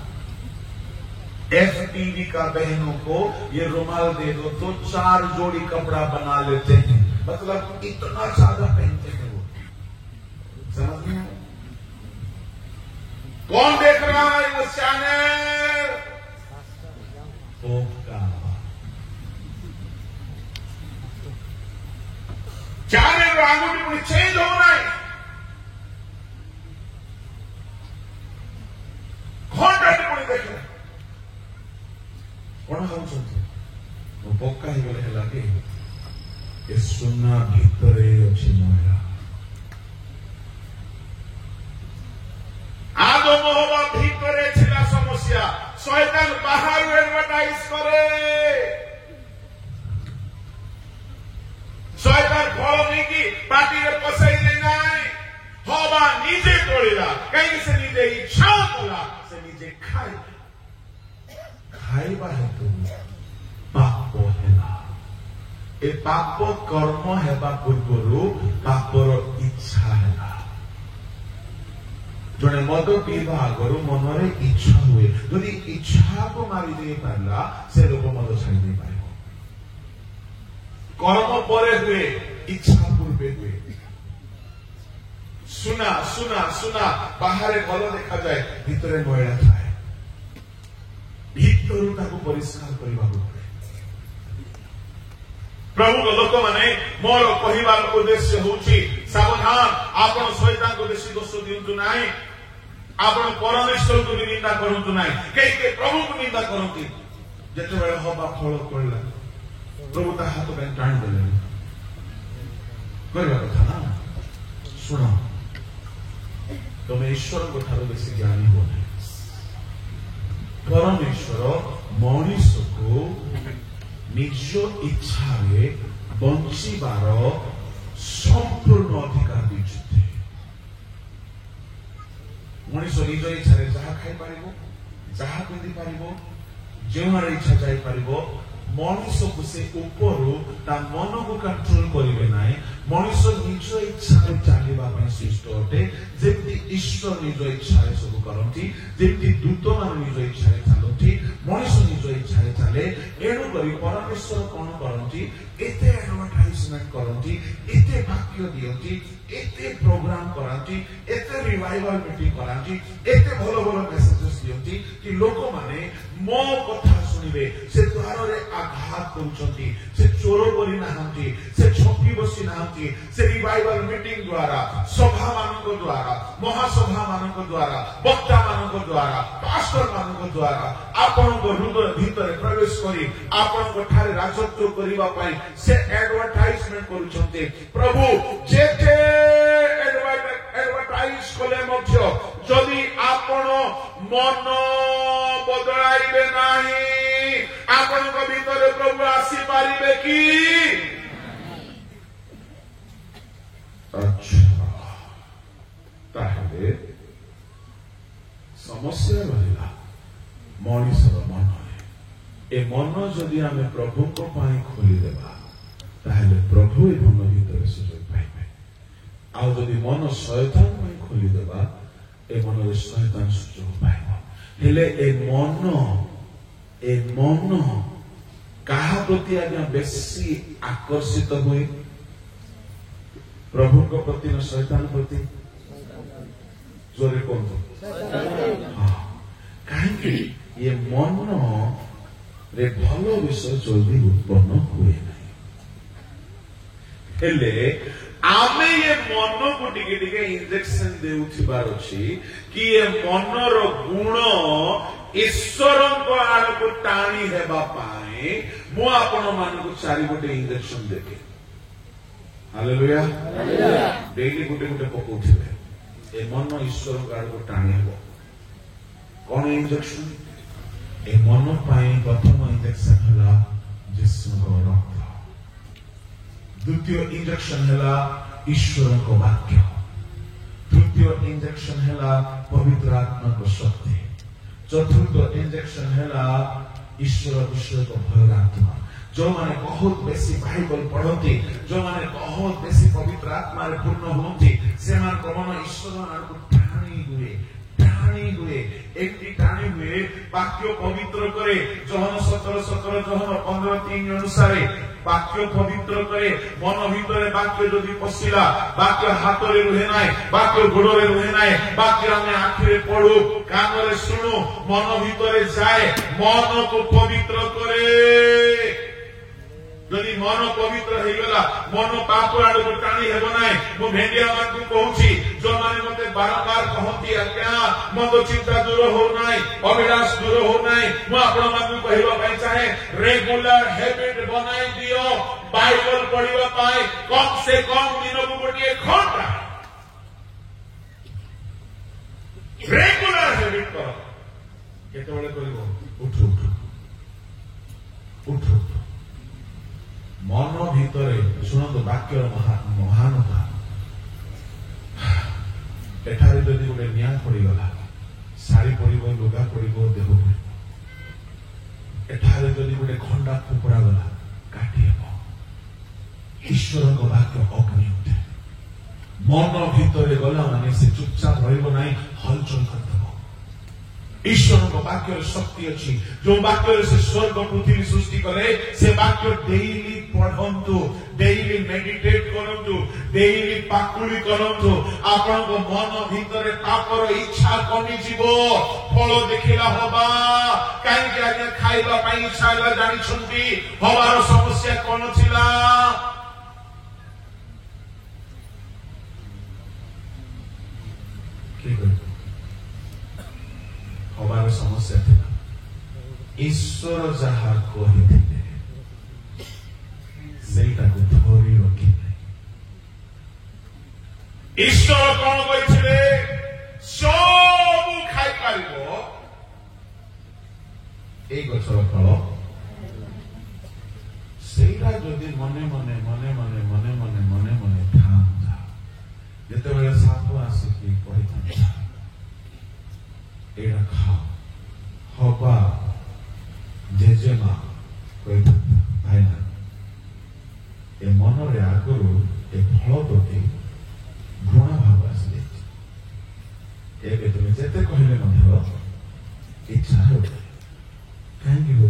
FTV का बहनों को ये रुमाल दे दो तो 4 जोड़ी कपड़ा बना लेते हैं मतलब इतना ज्यादा पहनते हैं वो समझ में कौन देख रहा है वो चैनल चैनल आंगुठी पुणी चेंज हो रहा है घंटा पुणी देख रहे कौन होउछंती वो पक्का ही गले हला के ए सुन्ना भितरे अछि महिला आदो मोहबा भितरे छिला समस्या शैतान बाहर एडवर्टाइज करे शैतान फल नहीं कि पार्टी रे पसाइले नाई हवा निजे तोड़िला कहीं से निजे इच्छा कला से निजे खाइबा हेतु पाप हेला ए पाप कर्म हेबा पूर्वरु पापर इच्छा हेला जने मद पीवा आगरु मनरे इच्छा हुए यदि इच्छा को मारी दे पारला से लोक मद छाड़ी दे पारिबो कर्म परे हुए इच्छा पूर्वे हुए सुना सुना सुना बाहर भल देखा जाए भितरे मैला थाए भितरु ताको परिष्कार करबा पड़े प्रभु लोक माने मोर कहिबार उद्देश्य होची सावधान आपण शैतान को बेसी दोष दियंतु नाही आपण परमेश्वर को निंदा करंतु नाही के प्रभु को निंदा करंती जते बेले हबा फल पड़ला प्रभु ता हाथ में टाण देले करबा कथा ना सुनो तुम ईश्वर को ठारो बेसी ज्ञानी हो नहीं परमेश्वर मनुष्य को निज इच्छा बंचार संपूर्ण अधिकार दीजिए मनुष्य निज इच्छा जहाँ खाई पार जहाँ पिंधि पार जो इच्छा जापर मनुष्य को से ऊपर मन को कंट्रोल करेंगे ना मनुष्य निज इच्छा चलने सृष्ट अटे जमी ईश्वर निज इच्छा सब करती जमी दूत मान निज इच्छा चलती मनुष्य निज इच्छा चले एणुक परमेश्वर कौन करती एते एडवर्टाइजमेंट करती एते वाक्य दियंती एते प्रोग्राम कराती एते रिवाइवल मीटिंग कराती एते भल भल मेसेजेस दियंती कि लोक माने मो कथा सुनिबे से द्वार रे आघात करूछंती से चोर करी नाहंती से छपी बसी नाहंती से रिवाइवल मीटिंग द्वारा सभा मानक द्वारा महासभा मानक द्वारा वक्ता मानक द्वारा पास्टर मानक द्वारा आपण को हृदय भीतर प्रवेश करी आपण को ठारे राजत्व करिवा पाई से एडवर्टाइजमेंट करूछंती प्रभु जेते एडवर्टाइज कले मध्य जदि आपण मन बदलाइबे नाही आपण को भीतर प्रभु आसी पारिबे की अच्छा ताहले समस्या रहिला मनुष्यर मन ए मन जदि आमे प्रभु को पाई खोली देबा ताहले प्रभु ए मन भीतर सुजोग पाइबे आ जदि मन शैतान पाई खोली देबा ए मन रे शैतान सुजोग पाइबो हेले ए मन कहा प्रति आज्ञा बेसी आकर्षित हुए प्रभु को प्रति न शैतान प्रति जोरे कौन कहीं ये मन रे भलो विषय जल्दी उत्पन्न हुए नहीं हेले आमे ये मन को टिके टिके इंजेक्शन देउथिबार अछि कि ये मनर गुण ईश्वर को आड़ को टाणी हेबा पाए मु आपण मान को चारि गोटे इंजेक्शन देके हालेलुया डेली गोटे गोटे पकोथिबे ए मन ईश्वर को आड़ को टाणी हेबो कोन इंजेक्शन ए मन पाए प्रथम इंजेक्शन हला यीशु को रक्त द्वितीय इंजेक्शन हला ईश्वर को वाक्य तृतीय इंजेक्शन हला पवित्र आत्मा को शक्ति चतुर्थ इंजेक्शन हला ईश्वर विषय को भय आत्मा जो माने बहुत बेसी बाइबल पढ़ती जो माने बहुत बेसी पवित्र आत्मा रे पूर्ण होती से मान को मन ईश्वर मान को टाणी हुए एक टाणी हुए वाक्य पवित्र करे जोहन 17:17 जोहन 15:3 अनुसार वाक्य पवित्र करे मन भीतर वाक्य जदि पसिला वाक्य हाथ रे रुहे नाय वाक्य गोड़ रे रुहे नाय वाक्य हमें आंख रे पढ़ू कान रे सुनु मन भीतर जाए मन को पवित्र करे जदि मन पवित्र हो गला मन पाप आड़ को टाणी हेब नाय मो भेंडिया मान को कहूची जो माने मते बारंबार कहती आज्ञा मद चिंता दूर हो नाय अभिलाष दूर हो नाय मो आपण मान को कहबा पई चाहे रेगुलर हैबिट बनाई दियो बाइबल पढ़िबा पाए कम से कम दिन को गोटे घंटा रेगुलर हैबिट करो केतेबेले करिवो उठ मन भितर शुणु वाक्यर महानता एठारे जदि गोटे निया पड़गला शाढ़ी पड़ लुगा पड़ देह पड़ एठारे जदि गोटे खंडा फुकुड़ा गला काटी ईश्वर वाक्य अग्नि उठे मन भितर गला माने से चुपचाप रहा हलचल करदेव ईश्वर वाक्य शक्ति अच्छी जो वाक्य से स्वर्ग पृथ्वी सृष्टि करे से वाक्य डेली पढ़ंतु डेली मेडिटेट करंतु डेली पाकुली करंतु आपण मन भितर पापर इच्छा कमी जीव फल देखिला हबा कहीं आज्ञा खाइबा पाई इच्छा होला जानि छंती हबार समस्या कोन थिला हबार समस्या थी ईश्वर जहा कही से धरी रखिले ईश्वर कौन कही सब खाई पार गचर फल से जदि मने मने मने मने मने मने मने मने था जिते साप आसिकी कही एड़ा खाओ हबा जेजेमा कही भाई ना ए मन रे आगुरु ए फल प्रति घृणा भाव आसी जाए तुम्हें जेते कहले मध्य इच्छा हो कहीं हो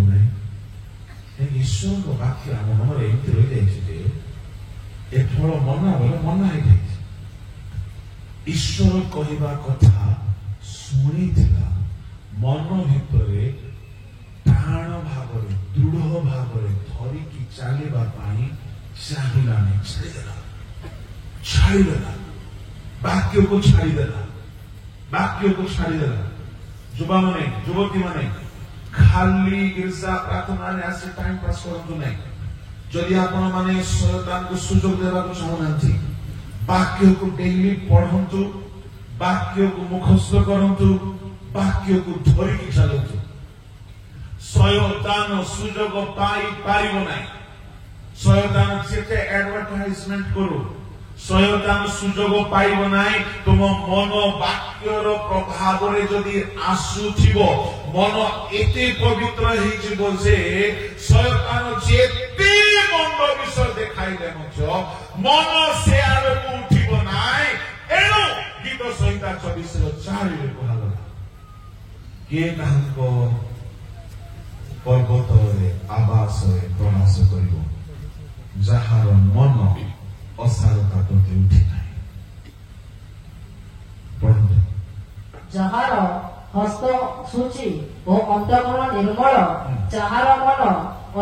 नहीं ईश्वर वाक्य आम मन एमती रही जाए ए फल मना बोले मना हो जाए ईश्वर कहवा कथा शुणी मन भितर टाण भाव दृढ़ भाव धरिकी चलवा चाहिलानी छाड़देला वाक्य को छाड़देला युवा माने युवती माने खाली गिर्जा प्रार्थना आसी टाइम पास करतु नहीं जदि आपण माने शैतान को सुजोग देवा को चाहूना वाक्य को डेली पढ़ंतु वाक्य को मुखस्थ करंतु वाक्य को धरिकी चलतु शैतान सुजोग पाई पारिबो नाही शैतान जेते एडवर्टाइजमेंट करू शैतान सुजोग पाइबो नाही तुम मन वाक्यर प्रभाव रे जदि आसुथिबो मन एते पवित्र हेइ जिवो जे शैतान जेते मंद विषय देखाई देमो मन से आरो उठिबो नाही एनो गीत संहिता 24 रो 4 रे कहला के तांको पर्वत रे आवास रे प्रवास करिवो जहार मन असारता प्रति उठी नाही जहार हस्त सूची ओ अंतःकरण निर्मल जहार मन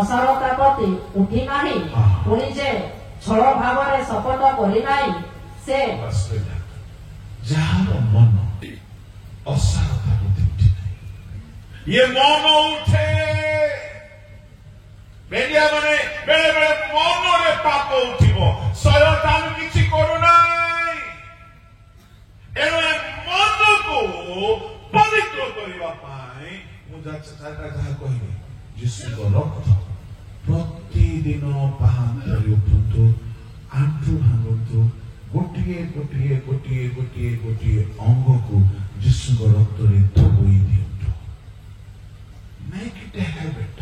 असारता प्रति उठी नाही पुनी जे छल भाव रे शपथ करि नाही से जहार मन असारता प्रति उठी नाही ये मन उठे बेलिया माने बेले बेले मन रे पाप उठिबो शैतान किछि करू नाही एनो मन को पवित्र करिवा पाई मु जहा कहबे यीशु को रक्त प्रतिदिन पाहांतरी उठंतु आंटू भांगंतु गोटिए गोटिए गोटिए गोटिए गोटिए अंग को यीशु को रक्त रे धोई दियंतु मेक इट ए हैबिट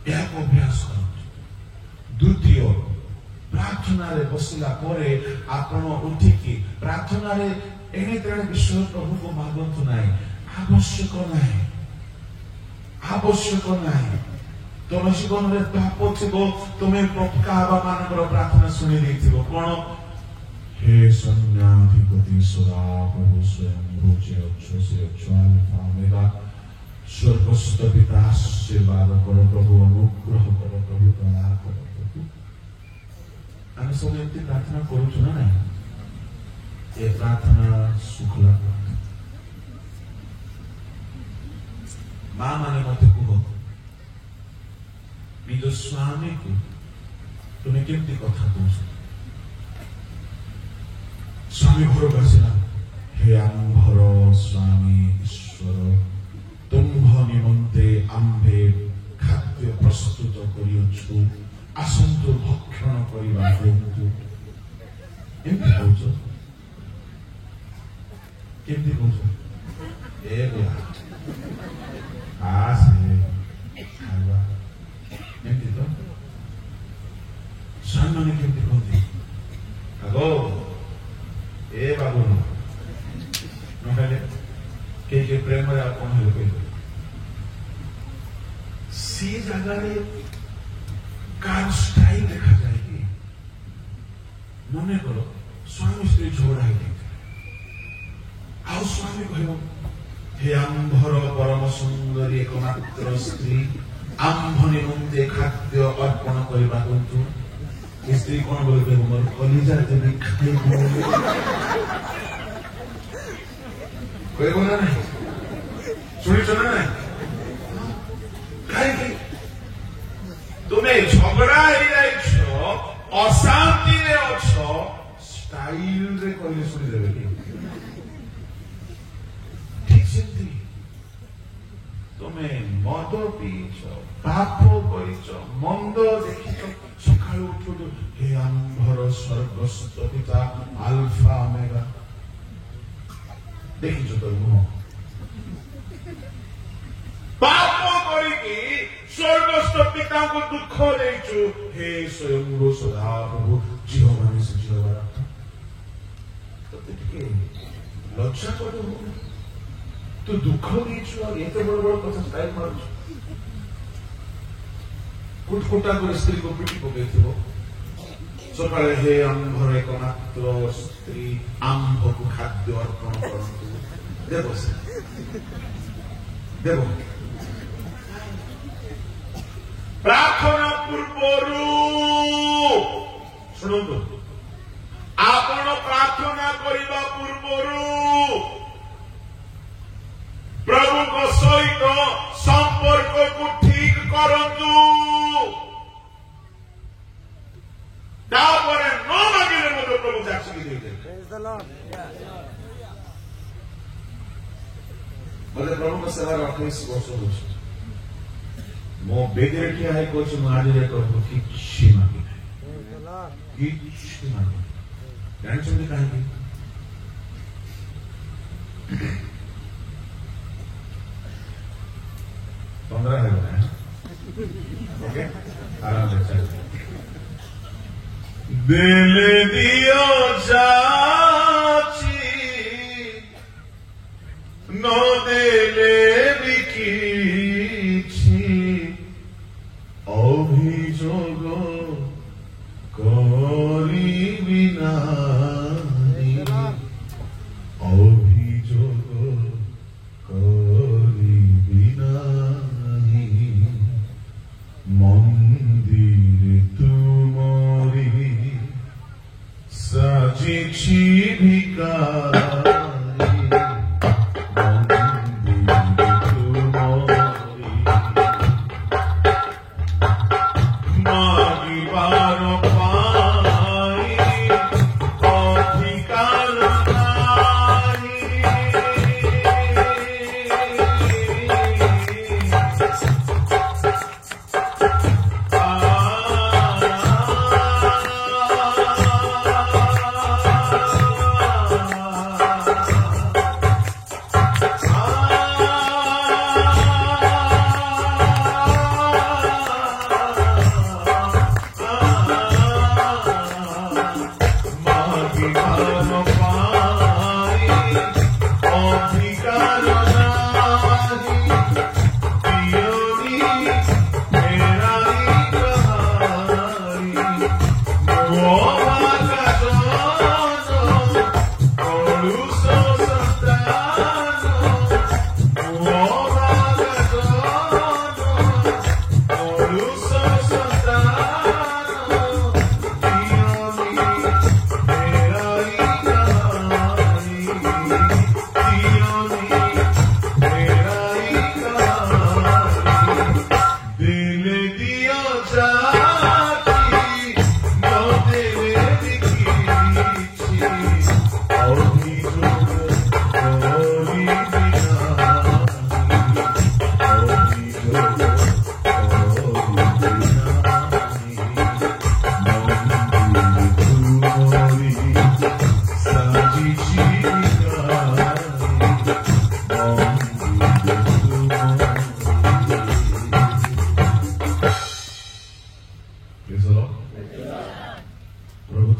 या अभ्यास करंतु द्वितीय प्रार्थना रे बसिला परे आपण उठिकी प्रार्थना रे एने तेने विषय प्रभु को मागंतु नाही आवश्यक नाही तुम जीवन रे पाप थिबो तुमे पक्कावा मानकर प्रार्थना सुनि देथिबो कोन हे सन्याधिपति सदा प्रभु स्वयं रोचे अच्छे अल्फा ओमेगा स्वर्गस्थ पिता आशीर्वाद करो प्रभु अनुग्रह करो प्रभु दया करो प्रभु आम सब एमती प्रार्थना करूँ ना ना ये प्रार्थना सुखला माँ माने मत कह निज स्वामी को तुम्हें केमती कथा कह स्वामी घर बसिला हे आंभर स्वामी ईश्वर तुम्भ निमंते आंबे खाद्य ପ୍ରସ୍ତୁତ କରିଅଛୁ, ଆସନ୍ତୁ ଭକ୍ଷଣ କରିବା ହେତୁ। ଏମିତି କହୁଛ, କେମିତି କହୁଛ? ଏ ଆସେ ଖାଇବା, ଏମିତି ତ ସାଙ୍ଗମାନେ କେମିତି କହନ୍ତି? ଆଗ ଏ ବାବୁ ନହେଲେ କେହି ପ୍ରେମରେ ଆଉ କଣ ହେଲେ କହିବେ? ସେ ଜାଗାରେ କାହାର ଷ୍ଟାଇଲ ଦେଖାଯାଏ କି? ମନେ କର ସ୍ୱାମୀ ସ୍ତ୍ରୀ ଝଗଡ଼ା ହେଇଯାଇଥିଲେ, ଆଉ ସ୍ୱାମୀ କହିବ, ହେ ଆମ୍ଭର ପରମ ସୁନ୍ଦରୀ ଏକମାତ୍ର ସ୍ତ୍ରୀ, ଆମ୍ଭ ନିମନ୍ତେ ଖାଦ୍ୟ ଅର୍ପଣ କରିବା କିନ୍ତୁ ସ୍ତ୍ରୀ କଣ ବୋଲି କହିବ? ମୋର କଲିଜା ଦେବି ଖାଇବ କହିବ ନା ନାହିଁ? ଶୁଣିଛ ନା ନାହିଁ? କାହିଁକି ତୁମେ ଝଗଡ଼ା ହେଇଯାଇଛ, ଅଶାନ୍ତିରେ ଅଛ, ଷ୍ଟାଇଲରେ କହିଲେ ଶୁଣିଦେବେ କି? ଠିକ ସେମିତି ତୁମେ ମଦ ପିଇଛ, ପାପ କରିଛ, ମନ୍ଦ ଦେଖିଛ, ସକାଳୁ ଉଠୁ ହେ ଆମ୍ଭର ସ୍ୱର୍ଗସ୍ଥ ପିତା ଆଲଫା ଓମେଗା, ଦେଖିଛ ତ ମୁହଁ? ପାପ କରିକି ସ୍ୱର୍ଗସ୍ଥ ପିତାଙ୍କୁ ଦୁଃଖ ଦେଇଛୁ, ହେ ସ୍ୱୟଂ ସଦାପ୍ରଭୁ ଝିଅମାନେ ସେ ଝିଅ ତତେ ଟିକେ ଲଜ୍ଜା କରିବ? ତୁ ଦୁଃଖ ଦେଇଛୁ ଆଉ ଏତେ ବଡ ବଡ କଥା ଷ୍ଟାଇଲ ମାରୁଛୁ। କୁଟକୁଟା କରି ସ୍ତ୍ରୀକୁ ପିଟି ପକେଇଥିବ, ସକାଳେ ହେ ଆମ୍ଭର ଏକମାତ୍ର ସ୍ତ୍ରୀ, ଆମ୍ଭକୁ ଖାଦ୍ୟ ଅର୍ପଣ କରନ୍ତୁ, ଦେବ ସେ ଦେବ। ପ୍ରାର୍ଥନା ପୂର୍ବରୁ ଶୁଣନ୍ତୁ, ଆପଣ ପ୍ରାର୍ଥନା କରିବା ପୂର୍ବରୁ ପ୍ରଭୁଙ୍କ ସହିତ ସମ୍ପର୍କକୁ ଠିକ କରନ୍ତୁ। ତାପରେ ନ ମାଗିଲେ ମଧ୍ୟ ପ୍ରଭୁ ଚାଷିକି ଦେଇଦେବେ। ମତେ ପ୍ରଭୁଙ୍କ ସେବାର 28 ବର୍ଷ ହଉଛି, ମୋ ବେଦରେ ଠିଆ ହେଇ କହୁଛି, ମୁଁ ଆଜି ପ୍ରଭୁ କିଛି ମାଗି ନାହିଁ, କିଛି ମାଗି। ଜାଣିଛନ୍ତି କାହିଁକି? पंद्रह है ओके आराम से चलिए। दिल दियो जाची नो दिले बिकिछि अभियोग करिबि नाहि अभियोग करिबि नाहि मंदिर तुमरी साजिछि भिकारी दिल दियो जाती नो दिले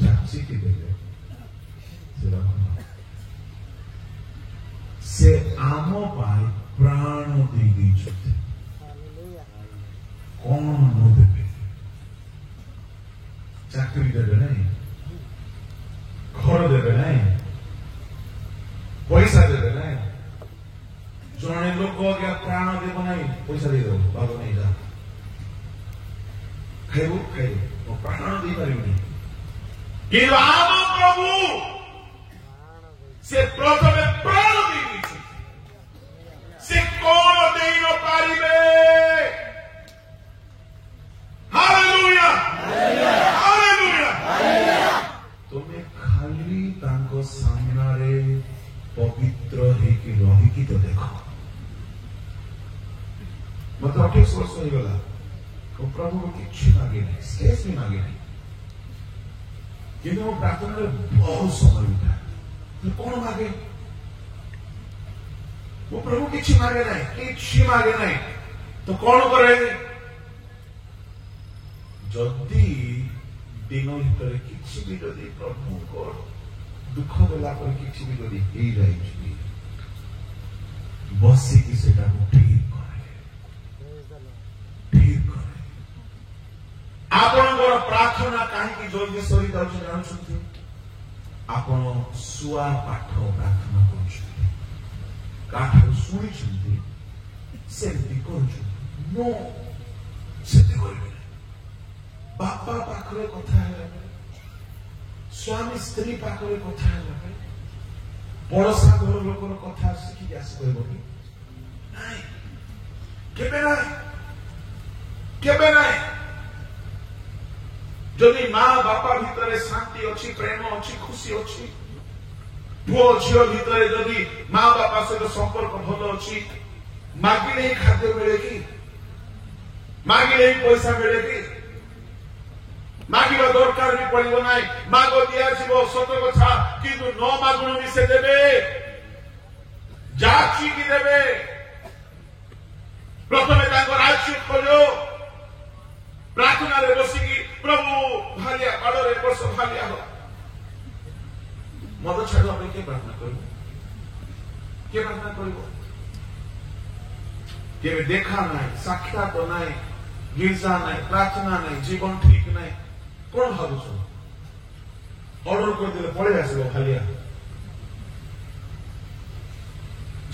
ଚାଚିକି ଦେଲେ ସେ ଆମ ପାଇଁ ପ୍ରାଣ ଦେଇ ଦେଇଛନ୍ତି। କଣ ନ ଦେବେ? ଚାକିରି ଦେବେ ନାହିଁ, ଘର ଦେବେ ନାହିଁ, ପଇସା ଦେବେ ନାହିଁ। ଜଣେ ଲୋକ ଆଜ୍ଞା ପ୍ରାଣ ଦେବ ନାହିଁ, ପଇସା ଦେଇଦେବ, ବାବୁ ନେଇ ଯା, ଖାଇବୁ ଖାଇବୁ, ମୋ ପ୍ରାଣ ଦେଇପାରିବୁନି। କିନ୍ତୁ ଆମ ପ୍ରଭୁ ସେ ପ୍ରଥମେ ପ୍ରାଣ ଦେଇଛି। ସେ କଣ ଦେଇ ନ ପାରିବେ? Hallelujah, hallelujah. ତୁମେ ଖାଲି ତାଙ୍କ ସାମ୍ନାରେ ପବିତ୍ର ହେଇକି ରହିକି ତ ଦେଖ। ମତେ 28 ବର୍ଷ ହେଇଗଲା, ପ୍ରଭୁକୁ କିଛି ମାଗେ ନାହିଁ, ସ୍କେଚ୍ ବି ମାଗେ ନାହିଁ, କିନ୍ତୁ ମୋ ପ୍ରାର୍ଥନାରେ ବହୁତ ସମୟ ବିତାଏ। କଣ ମାଗେ? ମୁଁ ପ୍ରଭୁ କିଛି ମାଗେ ନାହିଁ, କିଛି ମାଗେ ନାହିଁ, ତ କଣ କରେ? ଯଦି ଦିନ ଭିତରେ କିଛି ବି ଯଦି ପ୍ରଭୁଙ୍କ ଦୁଃଖ ଦେଲା ପରେ କିଛି ବି ଯଦି ହେଇଯାଇଛି, ବସିକି ସେଟାକୁ ଠିକ କରେ, ଠିକ କରେ। ଆପଣଙ୍କର ପ୍ରାର୍ଥନା କାହିଁକି ଜଲ୍ଦି ସରିଯାଉଛି ଜାଣୁଛନ୍ତି? ଆପଣ ଶୁଆ ପାଠ ପ୍ରାର୍ଥନା କରୁଛନ୍ତି, କାହାଠାରୁ ଶୁଣିଛନ୍ତି, ସେମିତି କରୁଛନ୍ତି। ନୋ, ସେମିତି କରିବେ ନାହିଁ। ବାପା ପାଖରେ କଥା ହେଲା ବେଳେ, ସ୍ୱାମୀ ସ୍ତ୍ରୀ ପାଖରେ କଥା ହେଲା ବେଳେ, ପଡ଼ୋଶା ଘର ଲୋକର କଥା ଶିଖିକି ଆସିପାରିବ କି? ନାଇଁ, କେବେ ନାହିଁ, କେବେ ନାହିଁ। ଯଦି ମା ବାପା ଭିତରେ ଶାନ୍ତି ଅଛି, ପ୍ରେମ ଅଛି, ଖୁସି ଅଛି, ପୁଅ ଝିଅ ଭିତରେ ଯଦି ମା ବାପା ସହିତ ସମ୍ପର୍କ ଭଲ ଅଛି, ମାଗିଲେ ହିଁ ଖାଦ୍ୟ ମିଳେ କି? ମାଗିଲେ ହିଁ ପଇସା ମିଳେ କି? ମାଗିବା ଦରକାର ବି ପଡିବ ନାହିଁ। ମାଗ ଦିଆଯିବ ସତ କଥା, କିନ୍ତୁ ନ ମାଗୁଣୁ ବି ସେ ଦେବେ, ଯାଚିକି ଦେବେ। ପ୍ରଥମେ ତାଙ୍କ ରାଜ୍ୟ ଖୋଜ। ପ୍ରାର୍ଥନାରେ ବସିକି ପ୍ରଭୁ ଭାଲିଆ ବାଡ଼ରେ ବର୍ଷ ଭାଲିଆ ହବ, ମଦ ଛାଡ଼ିବା ପାଇଁ କିଏ ପ୍ରାର୍ଥନା କରିବ? କିଏ ପ୍ରାର୍ଥନା କରିବ? କେବେ ଦେଖା ନାହିଁ, ସାକ୍ଷାତ ନାହିଁ, ଗିର୍ଜା ନାହିଁ, ପ୍ରାର୍ଥନା ନାହିଁ, ଜୀବନ ଠିକ ନାହିଁ, କଣ ଭାବୁଛ? ଅର୍ଡର କରିଦେଲେ ପଳେଇ ଆସିବ ଭାଲିଆ।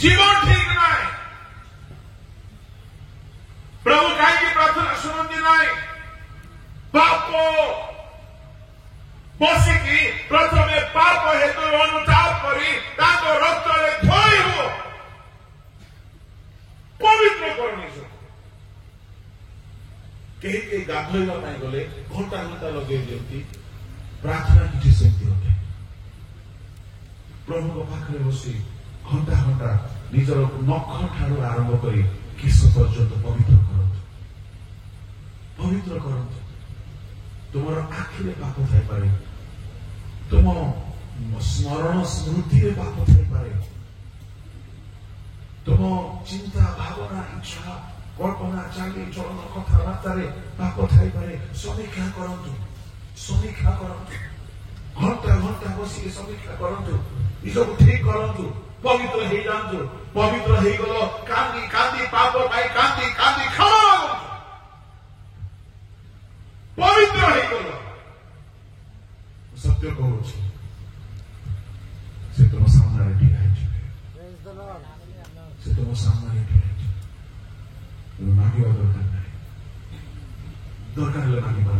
ଜୀବନ ଠିକ ନାହିଁ। ପ୍ରଭୁ କାହିଁକି ପ୍ରାର୍ଥନା ଶୁଣନ୍ତି ନାହିଁ? ପାପ ବସିକି ପ୍ରଥମେ ପାପ ହେତୁ ଅନୁତାପ କରି ତାଙ୍କ ରକ୍ତରେ ଧୋଇ ହୁଅ, ପବିତ୍ର କରଣୀୟ। କେହି କେହି ଗାଧୋଇବା ପାଇଁ ଗଲେ ଘଣ୍ଟା ଘଣ୍ଟା ଲଗେଇ ଦିଅନ୍ତି। ପ୍ରାର୍ଥନା କିଛି ସେମିତି ଅଟେ। ପ୍ରଭୁଙ୍କ ପାଖରେ ବସି ଘଣ୍ଟା ଘଣ୍ଟା ନିଜର ନଖ ଠାରୁ ଆରମ୍ଭ କରି କେଶ ପର୍ଯ୍ୟନ୍ତ ପବିତ୍ର କରନ୍ତୁ, ପବିତ୍ର କରନ୍ତୁ। ତୁମର ଆଖିରେ ପାପ ଥାଇପାରେ, ତୁମ ସ୍ମରଣ ସ୍ମୃତିରେ ପାପ ଥାଇପାରେ, ତୁମ ଚିନ୍ତା ଭାବନା ଇଚ୍ଛା କଳ୍ପନା ଚାଲି ଚଳନ କଥାବାର୍ତ୍ତାରେ ପାପ ଥାଇପାରେ। ସମୀକ୍ଷା କରନ୍ତୁ, ସମୀକ୍ଷା କରନ୍ତୁ, ଘଣ୍ଟା ଘଣ୍ଟା ବସିକି ସମୀକ୍ଷା କରନ୍ତୁ, ନିଜକୁ ଠିକ କରନ୍ତୁ, ପବିତ୍ର ହେଇଯାଆନ୍ତୁ। ପବିତ୍ର ହେଇଗଲ, କାନ୍ଦି କାନ୍ଦି ପାପ ପାଇଁ କାନ୍ଦି କାନ୍ଦି କ୍ଷମା ମାଗନ୍ତୁ। ପବିତ୍ର ହେଇଗଲ, ସତ୍ୟ କହୁଛି, ସେ ତୁମ ସାମ୍ନାରେ ଠିଆ ହେଇଯିବେ, ସେ ତୁମ ସାମ୍ନାରେ ଠିଆ ହେଇଯିବେ। ମାଗିବା ଦରକାର ନାହିଁ, ଦରକାର ହେଲେ ମାଗିପାର।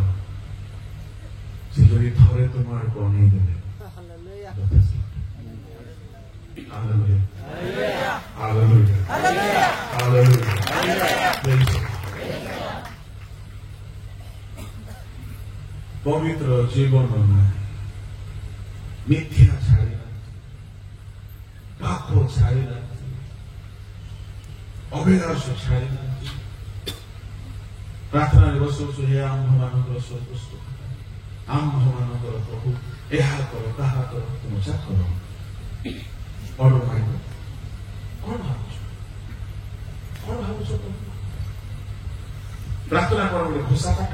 ସେ ଯଦି ଥରେ ତୁମ ଆଡ଼କୁ ଅନେଇ ଦେଲେ ଯଥେଷ୍ଟ। Hallelujah. Hallelujah. Hallelujah. ପବିତ୍ର ଜୀବନ ନାହିଁ, ମିଥ୍ୟା ଛାଡ଼ି ନାହାନ୍ତି, ପାପ ଛାଡ଼ି ନାହାନ୍ତି, ଅଭିଳାଷ ଛାଡ଼ି ନାହାନ୍ତି। ପ୍ରାର୍ଥନାରେ ବସୁ ବସୁ ହେ ଆମ୍ଭମାନଙ୍କର ସ୍ୱର୍ଗସ୍ଥ ଆମ୍ଭମାନଙ୍କର ପ୍ରଭୁ, ଏହା କର ତାହା କର, ତୁମଚା କର। ଅର୍ଡର ମାଗିବ। କଣ ଭାବୁଛ? କଣ ଭାବୁଛ? ପ୍ରାର୍ଥନା କର ଗୋଟେ ଘୋଷା ପାଠ।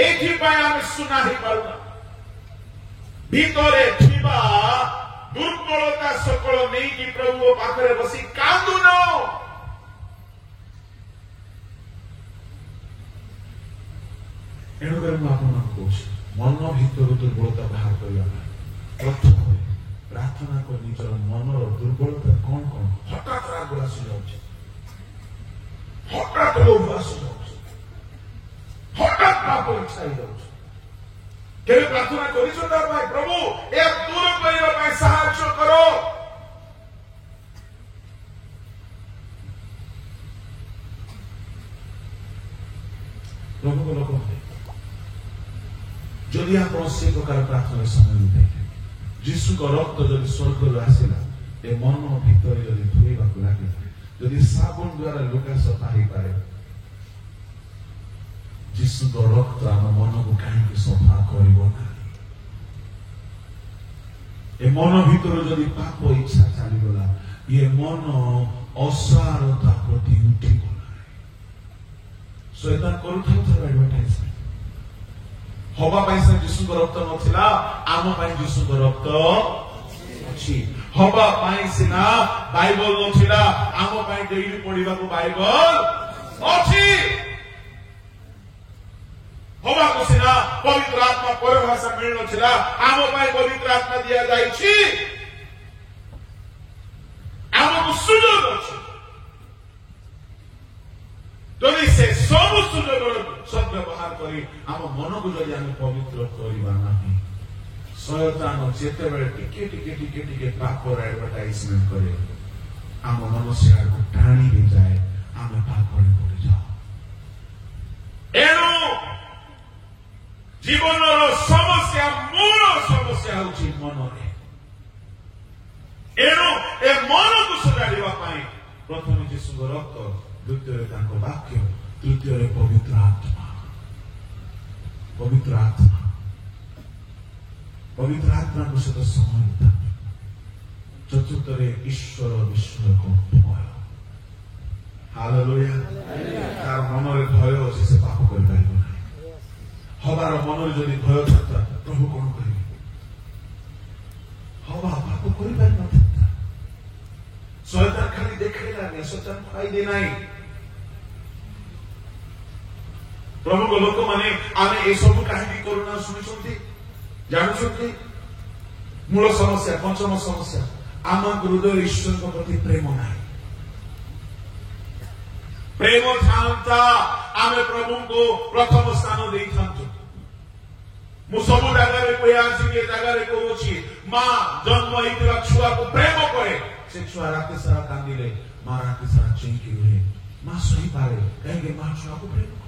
ଏଇଥିପାଇଁ ଆମେ ଶୁଣା ହେଇପାରୁନା। ଭିତରେ ଥିବା ଦୁର୍ବଳତା ସକଳ ନେଇକି ପ୍ରଭୁ ପାଖରେ ବସି କାନ୍ଦୁନ। ଏଣୁକରି ମୁଁ ଆପଣମାନଙ୍କୁ କହୁଛି, ମନ ଭିତରୁ ଦୁର୍ବଳତା ବାହାର କରିବା ପାଇଁ ପ୍ରଥମେ ପ୍ରାର୍ଥନା କରି ନିଜର ମନର ଦୁର୍ବଳତା କଣ କଣ। ହଠାତ୍ ରାଗ ଆସିଯାଉଛି, ହଠାତ୍ ଲୋଭ ଆସିଯାଉଛି, ହଠାତ୍ ପାପ ଇଚ୍ଛା ହେଇଯାଉଛି। କେବେ ପ୍ରାର୍ଥନା କରିଛ ତା ପାଇଁ, ପ୍ରଭୁ ଏହା ଦୂର କରିବା ପାଇଁ ସାହାଯ୍ୟ କର। ପ୍ରଭୁଙ୍କ ଲୋକ ଯଦି ଆପଣ ସେ ପ୍ରକାର ପ୍ରାର୍ଥନା ସମୟ ଦେଇବେ, ଯୀଶୁଙ୍କ ରକ୍ତ ଯଦି ସ୍ୱର୍ଗରୁ ଆସିଲା, ଏ ମନ ଭିତରେ ଯଦି ଧୋଇବାକୁ ଲାଗେ, ଯଦି ସାବୁନ ଦ୍ୱାରା ଲୁଗା ସଫା ହେଇପାରେ, ଯୀଶୁଙ୍କ ରକ୍ତ ଆମ ମନକୁ କାହିଁକି ସଫା କରିବ ନା? ଏ ମନ ଭିତରୁ ଯଦି ପାପ ଇଚ୍ଛା ଚାଲିଗଲା, ଏ ମନ ଅସାରତା ପ୍ରତି ଉଠିଗଲା। ଶୈତାନ କରୁଥାଉଥିବା ଆଡଭର୍ଟାଇଜମେଣ୍ଟ ହବା ପାଇଁ ସେ ଯୀଶୁଙ୍କ ରକ୍ତ ନଥିଲା, ଆମ ପାଇଁ ଯୀଶୁଙ୍କ ରକ୍ତ ଅଛି। ହବା ପାଇଁ ସିନା ବାଇବଲ ନଥିଲା, ଆମ ପାଇଁ ଡେଲି ପଢିବାକୁ ବାଇବଲ ଅଛି। ହବାକୁ ସିନା ପବିତ୍ର ଆତ୍ମା ପରଭାଷା ମିଳୁନଥିଲା, ଆମ ପାଇଁ ପବିତ୍ର ଆତ୍ମା ଦିଆଯାଇଛି। ଆମକୁ ସୁଯୋଗ ଅଛି। ଯଦି ସେ ସବୁ ସୁଯୋଗର ସଦ୍ବ୍ୟବହାର କରି ଆମ ମନକୁ ଯଦି ଆମେ ପବିତ୍ର କରିବା ନାହିଁ, ଶୟତାନ ଯେତେବେଳେ ଟିକେ ଟିକେ ଟିକେ ଟିକେ ପାପର ଆଡଭର୍ଟାଇଜମେଣ୍ଟ କରେ, ଆମ ମନ ସେଆଡକୁ ଟାଣି ହେଇଯାଏ, ଆମେ ପାପରେ ପଡିଯାଉ। ଏଣୁ ଜୀବନର ସମସ୍ୟା, ମୂଳ ସମସ୍ୟା ହେଉଛି ମନରେ। ଏଣୁ ଏ ମନକୁ ସଜାଡ଼ିବା ପାଇଁ ପ୍ରଥମେ ଯୀଶୁଙ୍କ ରକ୍ତ, ଦ୍ୱିତୀୟରେ ତାଙ୍କ ବାକ୍ୟ, ତୃତୀୟରେ ପବିତ୍ର ଆତ୍ମା। ପବିତ୍ର ଆତ୍ମା, ପବିତ୍ର ଆତ୍ମାଙ୍କ ସହିତ ସମନ୍ୱିତ। ଚତୁର୍ଥରେ ଈଶ୍ୱର ବିଷୟକ ଭୟ। ହାଲେଲୁୟା। ତାର ମନରେ ଭୟ ଅଛି, ସେ ପାପ କରିପାରିବ ନାହିଁ। ହବାର ମନରେ ଯଦି ଭୟ ଥାନ୍ତା, ପ୍ରଭୁ କଣ କରିବେ? ହବା ପାପ କରିପାରିନଥାନ୍ତା। ଶୟତାନ ଖାଲି ଦେଖାଇଲାନି, ଶୟତାନ ଫାଇଦେ ନାହିଁ। ପ୍ରଭୁଙ୍କ ଲୋକମାନେ ଆମେ ଏସବୁ କାହିଁକି କରୁନା ଶୁଣିଛନ୍ତି, ଜାଣୁଛନ୍ତି? ମୂଳ ସମସ୍ୟା, ପଞ୍ଚମ ସମସ୍ୟା, ଆମ ହୃଦୟରେ ଈଶ୍ୱରଙ୍କ ପ୍ରତି ପ୍ରେମ ନାହିଁ। ପ୍ରେମ ଥାନ୍ତା, ଆମେ ପ୍ରଭୁଙ୍କୁ ପ୍ରଥମ ସ୍ଥାନ ଦେଇଥାନ୍ତୁ। ମୁଁ ସବୁ ଜାଗାରେ କହି ଆସିକି ଏ ଜାଗାରେ କହୁଛି, ମା ଜନ୍ମ ହେଇଥିବା ଛୁଆକୁ ପ୍ରେମ କରେ। ସେ ଛୁଆ ରାତି ସାରା କାନ୍ଦିଲେ, ମା ରାତି ସାରା ଚେଇଁକି ରୁହେ। ମା ସହିପାରେ, କାହିଁକି? ମା ଛୁଆକୁ ପ୍ରେମ କରେ।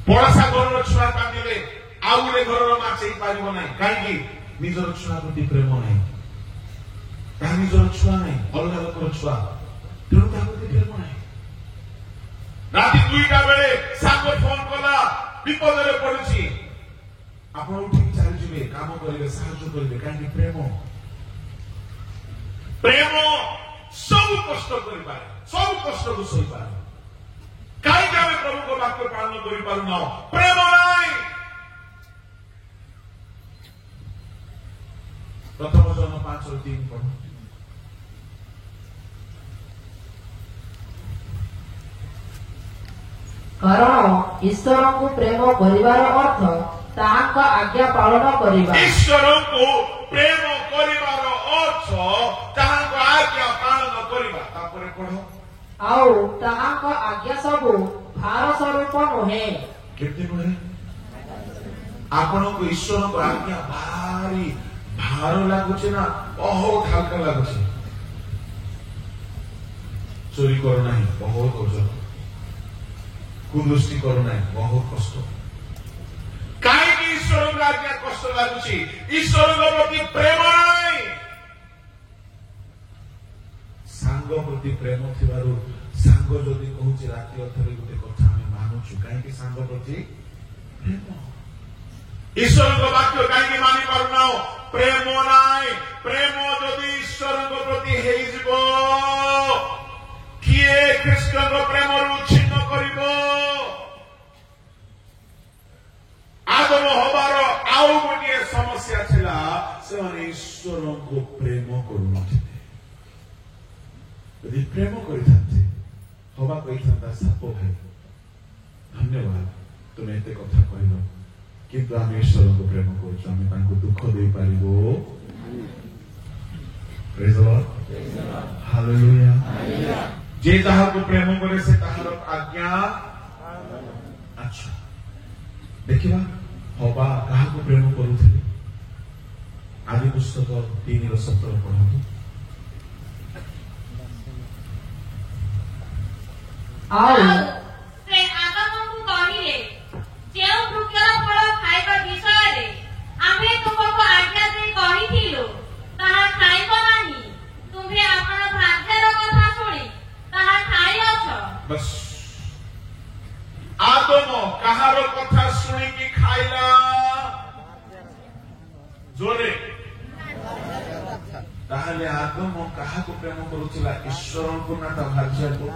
ପଡ଼ୋଶା ଘରର ଛୁଆ କାନ୍ଦିଲେ ଆଉ ଗୋଟେ ଘରର ମା ଚେଇ ପାରିବ ନାହିଁ, କାହିଁକି? ନିଜର ଛୁଆ ପ୍ରତି ପ୍ରେମ ନାହିଁ। ତାହା ନିଜର ଛୁଆ ନାହିଁ, ଅଲଗା ଲୋକର ଛୁଆ, ତେଣୁ ତା ପ୍ରତି ପ୍ରେମ ନାହିଁ। ରାତି 2ଟା ବେଳେ ସାଙ୍ଗ ଫୋନ କଲା, ବିପଦରେ ପଡିଛି, ଆପଣ ଉଠିକି ଚାଲିଯିବେ, କାମ କରିବେ, ସାହାଯ୍ୟ କରିବେ, କାହିଁକି? ପ୍ରେମ। ପ୍ରେମ ସବୁ କଷ୍ଟ କରିପାରେ, ସବୁ କଷ୍ଟକୁ ସହିପାରେ। କାହିଁକି ଆମେ ପ୍ରଭୁଙ୍କ ବାକ୍ୟ ପାଳନ କରିପାରୁନା? ପ୍ରେମ ନାହିଁ। ପ୍ରଥମ ଜନ 5:3 ପଢ। କାରଣ ଈଶ୍ୱରଙ୍କୁ ପ୍ରେମ କରିବାର ଅର୍ଥ ତାହାଙ୍କ ଆଜ୍ଞା ପାଳନ କରିବା। ଈଶ୍ୱରଙ୍କୁ ପ୍ରେମ କରିବାର ଅର୍ଥ ତାହାଙ୍କ ଆଜ୍ଞା ପାଳନ କରିବା। ତାପରେ ପଢ। ଆଉ ତାହାଙ୍କ ଆଜ୍ଞା ସବୁ ଭାର ସ୍ୱରୂପ ନୁହେଁ। କେତେ ନୁହେଁ? ଆପଣଙ୍କୁ ଈଶ୍ୱରଙ୍କ ଆଜ୍ଞା ଭାରି ଭାର ଲାଗୁଛି ନା ବହୁତ ହାଲକା ଲାଗୁଛି? ଚୋରି କର ନାହିଁ, ବହୁତ ଓଜନ। କୁଦୃଷ୍ଟି କର ନାହିଁ, ବହୁତ କଷ୍ଟ। କାହିଁକି ଈଶ୍ୱରଙ୍କ ଆଜ୍ଞା କଷ୍ଟ ଲାଗୁଛି? ଈଶ୍ୱରଙ୍କ ପ୍ରତି ପ୍ରେମ ନାହିଁ। ସାଙ୍ଗ ପ୍ରତି ପ୍ରେମ ଥିବାରୁ ସାଙ୍ଗ ଯଦି କହୁଛି ରାତି ଅଧରେ ଗୋଟେ କଥା ଆମେ ମାନୁଛୁ, କାହିଁକି? ସାଙ୍ଗ ପ୍ରତି ପ୍ରେମ। ଈଶ୍ୱରଙ୍କ ବାକ୍ୟ କାହିଁକି ମାନି ପାରୁନାହ? ପ୍ରେମ ନାହିଁ। ପ୍ରେମ ଯଦି ଈଶ୍ୱରଙ୍କ ପ୍ରତି ହେଇଯିବ, କିଏ ଖ୍ରୀଷ୍ଟଙ୍କ ପ୍ରେମରୁ ଛିନ୍ନ କରିବ? ईश्वर को प्रेम करूँ यदि प्रेम करते हवा कही साप भाई धन्यवाद तुम्हें एत कथा कहल किंतु आम ईश्वर को प्रेम करें दुख दे पार जे जहा को प्रेम करे से ताहार आज्ञा अच्छा देखिबा हवा कहा को प्रेम करूथिले आदि पुस्तक 3:17 पढ़ू से आगमनକୁ କହିଲେ ଯେଉଁ ବୃକ୍ଷର ଫଳ ଖାଇବା ବିଷୟରେ ଆମେ ତୁମକୁ ଆଜ୍ଞା ଦେଇ କହିଥିଲୁ ତାହା ଖାଇବ ନାହିଁ ତୁମେ ଆପଣ ଭାଗ୍ୟର କଥା ଶୁଣି ତାହା ଖାଇଅଛ बस आदम कहार कथा शुणी की खाइला जोरे ताहले आदम कहा को प्रेम करुला ईश्वर को ना भाग्य को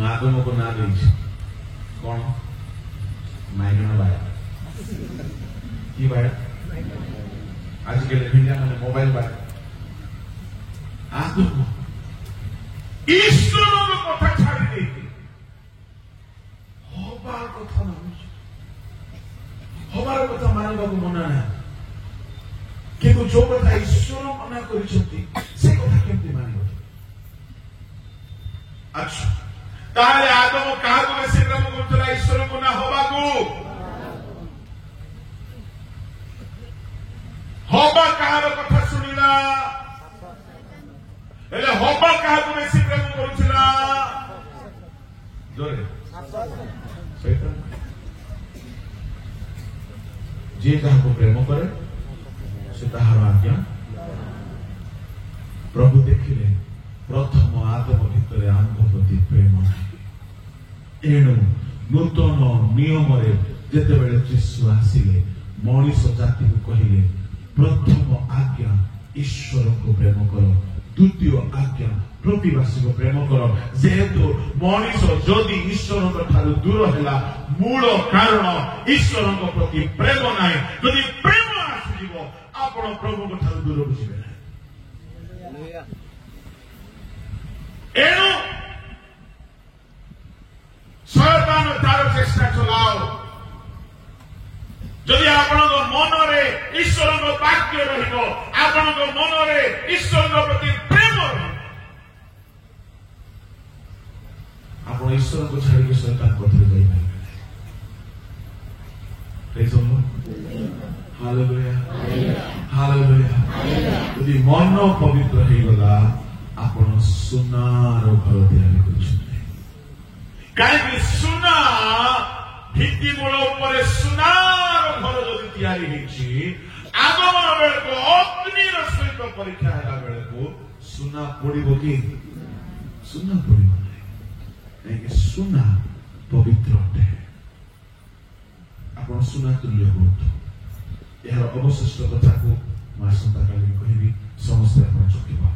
आदम को ना दे कौन माइगण बाया की बाया आजकल मीडिया मैंने मोबाइल बाया आदम ईश्वर कथा छाड़ी दे हबार कथा ना हबार कथा मानवा को मना ना किंतु जो कथा ईश्वर मना करिसंती से कथा केमती मानिबो अच्छा ताले आदम कहा को बेसी प्रेम करथला ईश्वर को ना हबा को हबा कहार कथा सुनिला एले हबा कहा को बेसी प्रेम करथला जोरे शैतान जे जहा को प्रेम करे से ताहार आज्ञा प्रभु देखिले प्रथम आदम भितर आंध प्रति प्रेम एणु नूतन नियम जिते बड़े यीशु आसिले मनीष जाति को कहले प्रथम आज्ञा ईश्वर को प्रेम करो द्वितीय आज्ञा प्रतिवासी को प्रेम करो जेहेतु मनीष जदि ईश्वर ठारू दूर है मूल कारण ईश्वर प्रति प्रेम ना जदि प्रेम आसीज आपण प्रभु ठारू दूर बुझे ना एणु शैतान तार चेष्टा चलाओ जदि आपण मन ईश्वर वाक्य आपण मन ईश्वर प्रति प्रेम आप ईश्वर को छाड़ी शैतान पथरे जाइए यदि मन पवित्र हो गला आपण सुनार घर तैयारी कहीं सुना भित्तिमूल उपर सुनार घर जदि तैयारी आगमन बेल को अग्निर सहित परीक्षा है बेल को सुना पड़ो कि सुना पड़ो नहीं सुना पवित्र अटे आप सुना तुल्य बहुत यार अवशिष्ट कथा को आसंता काली कहि समस्त चौकी भाग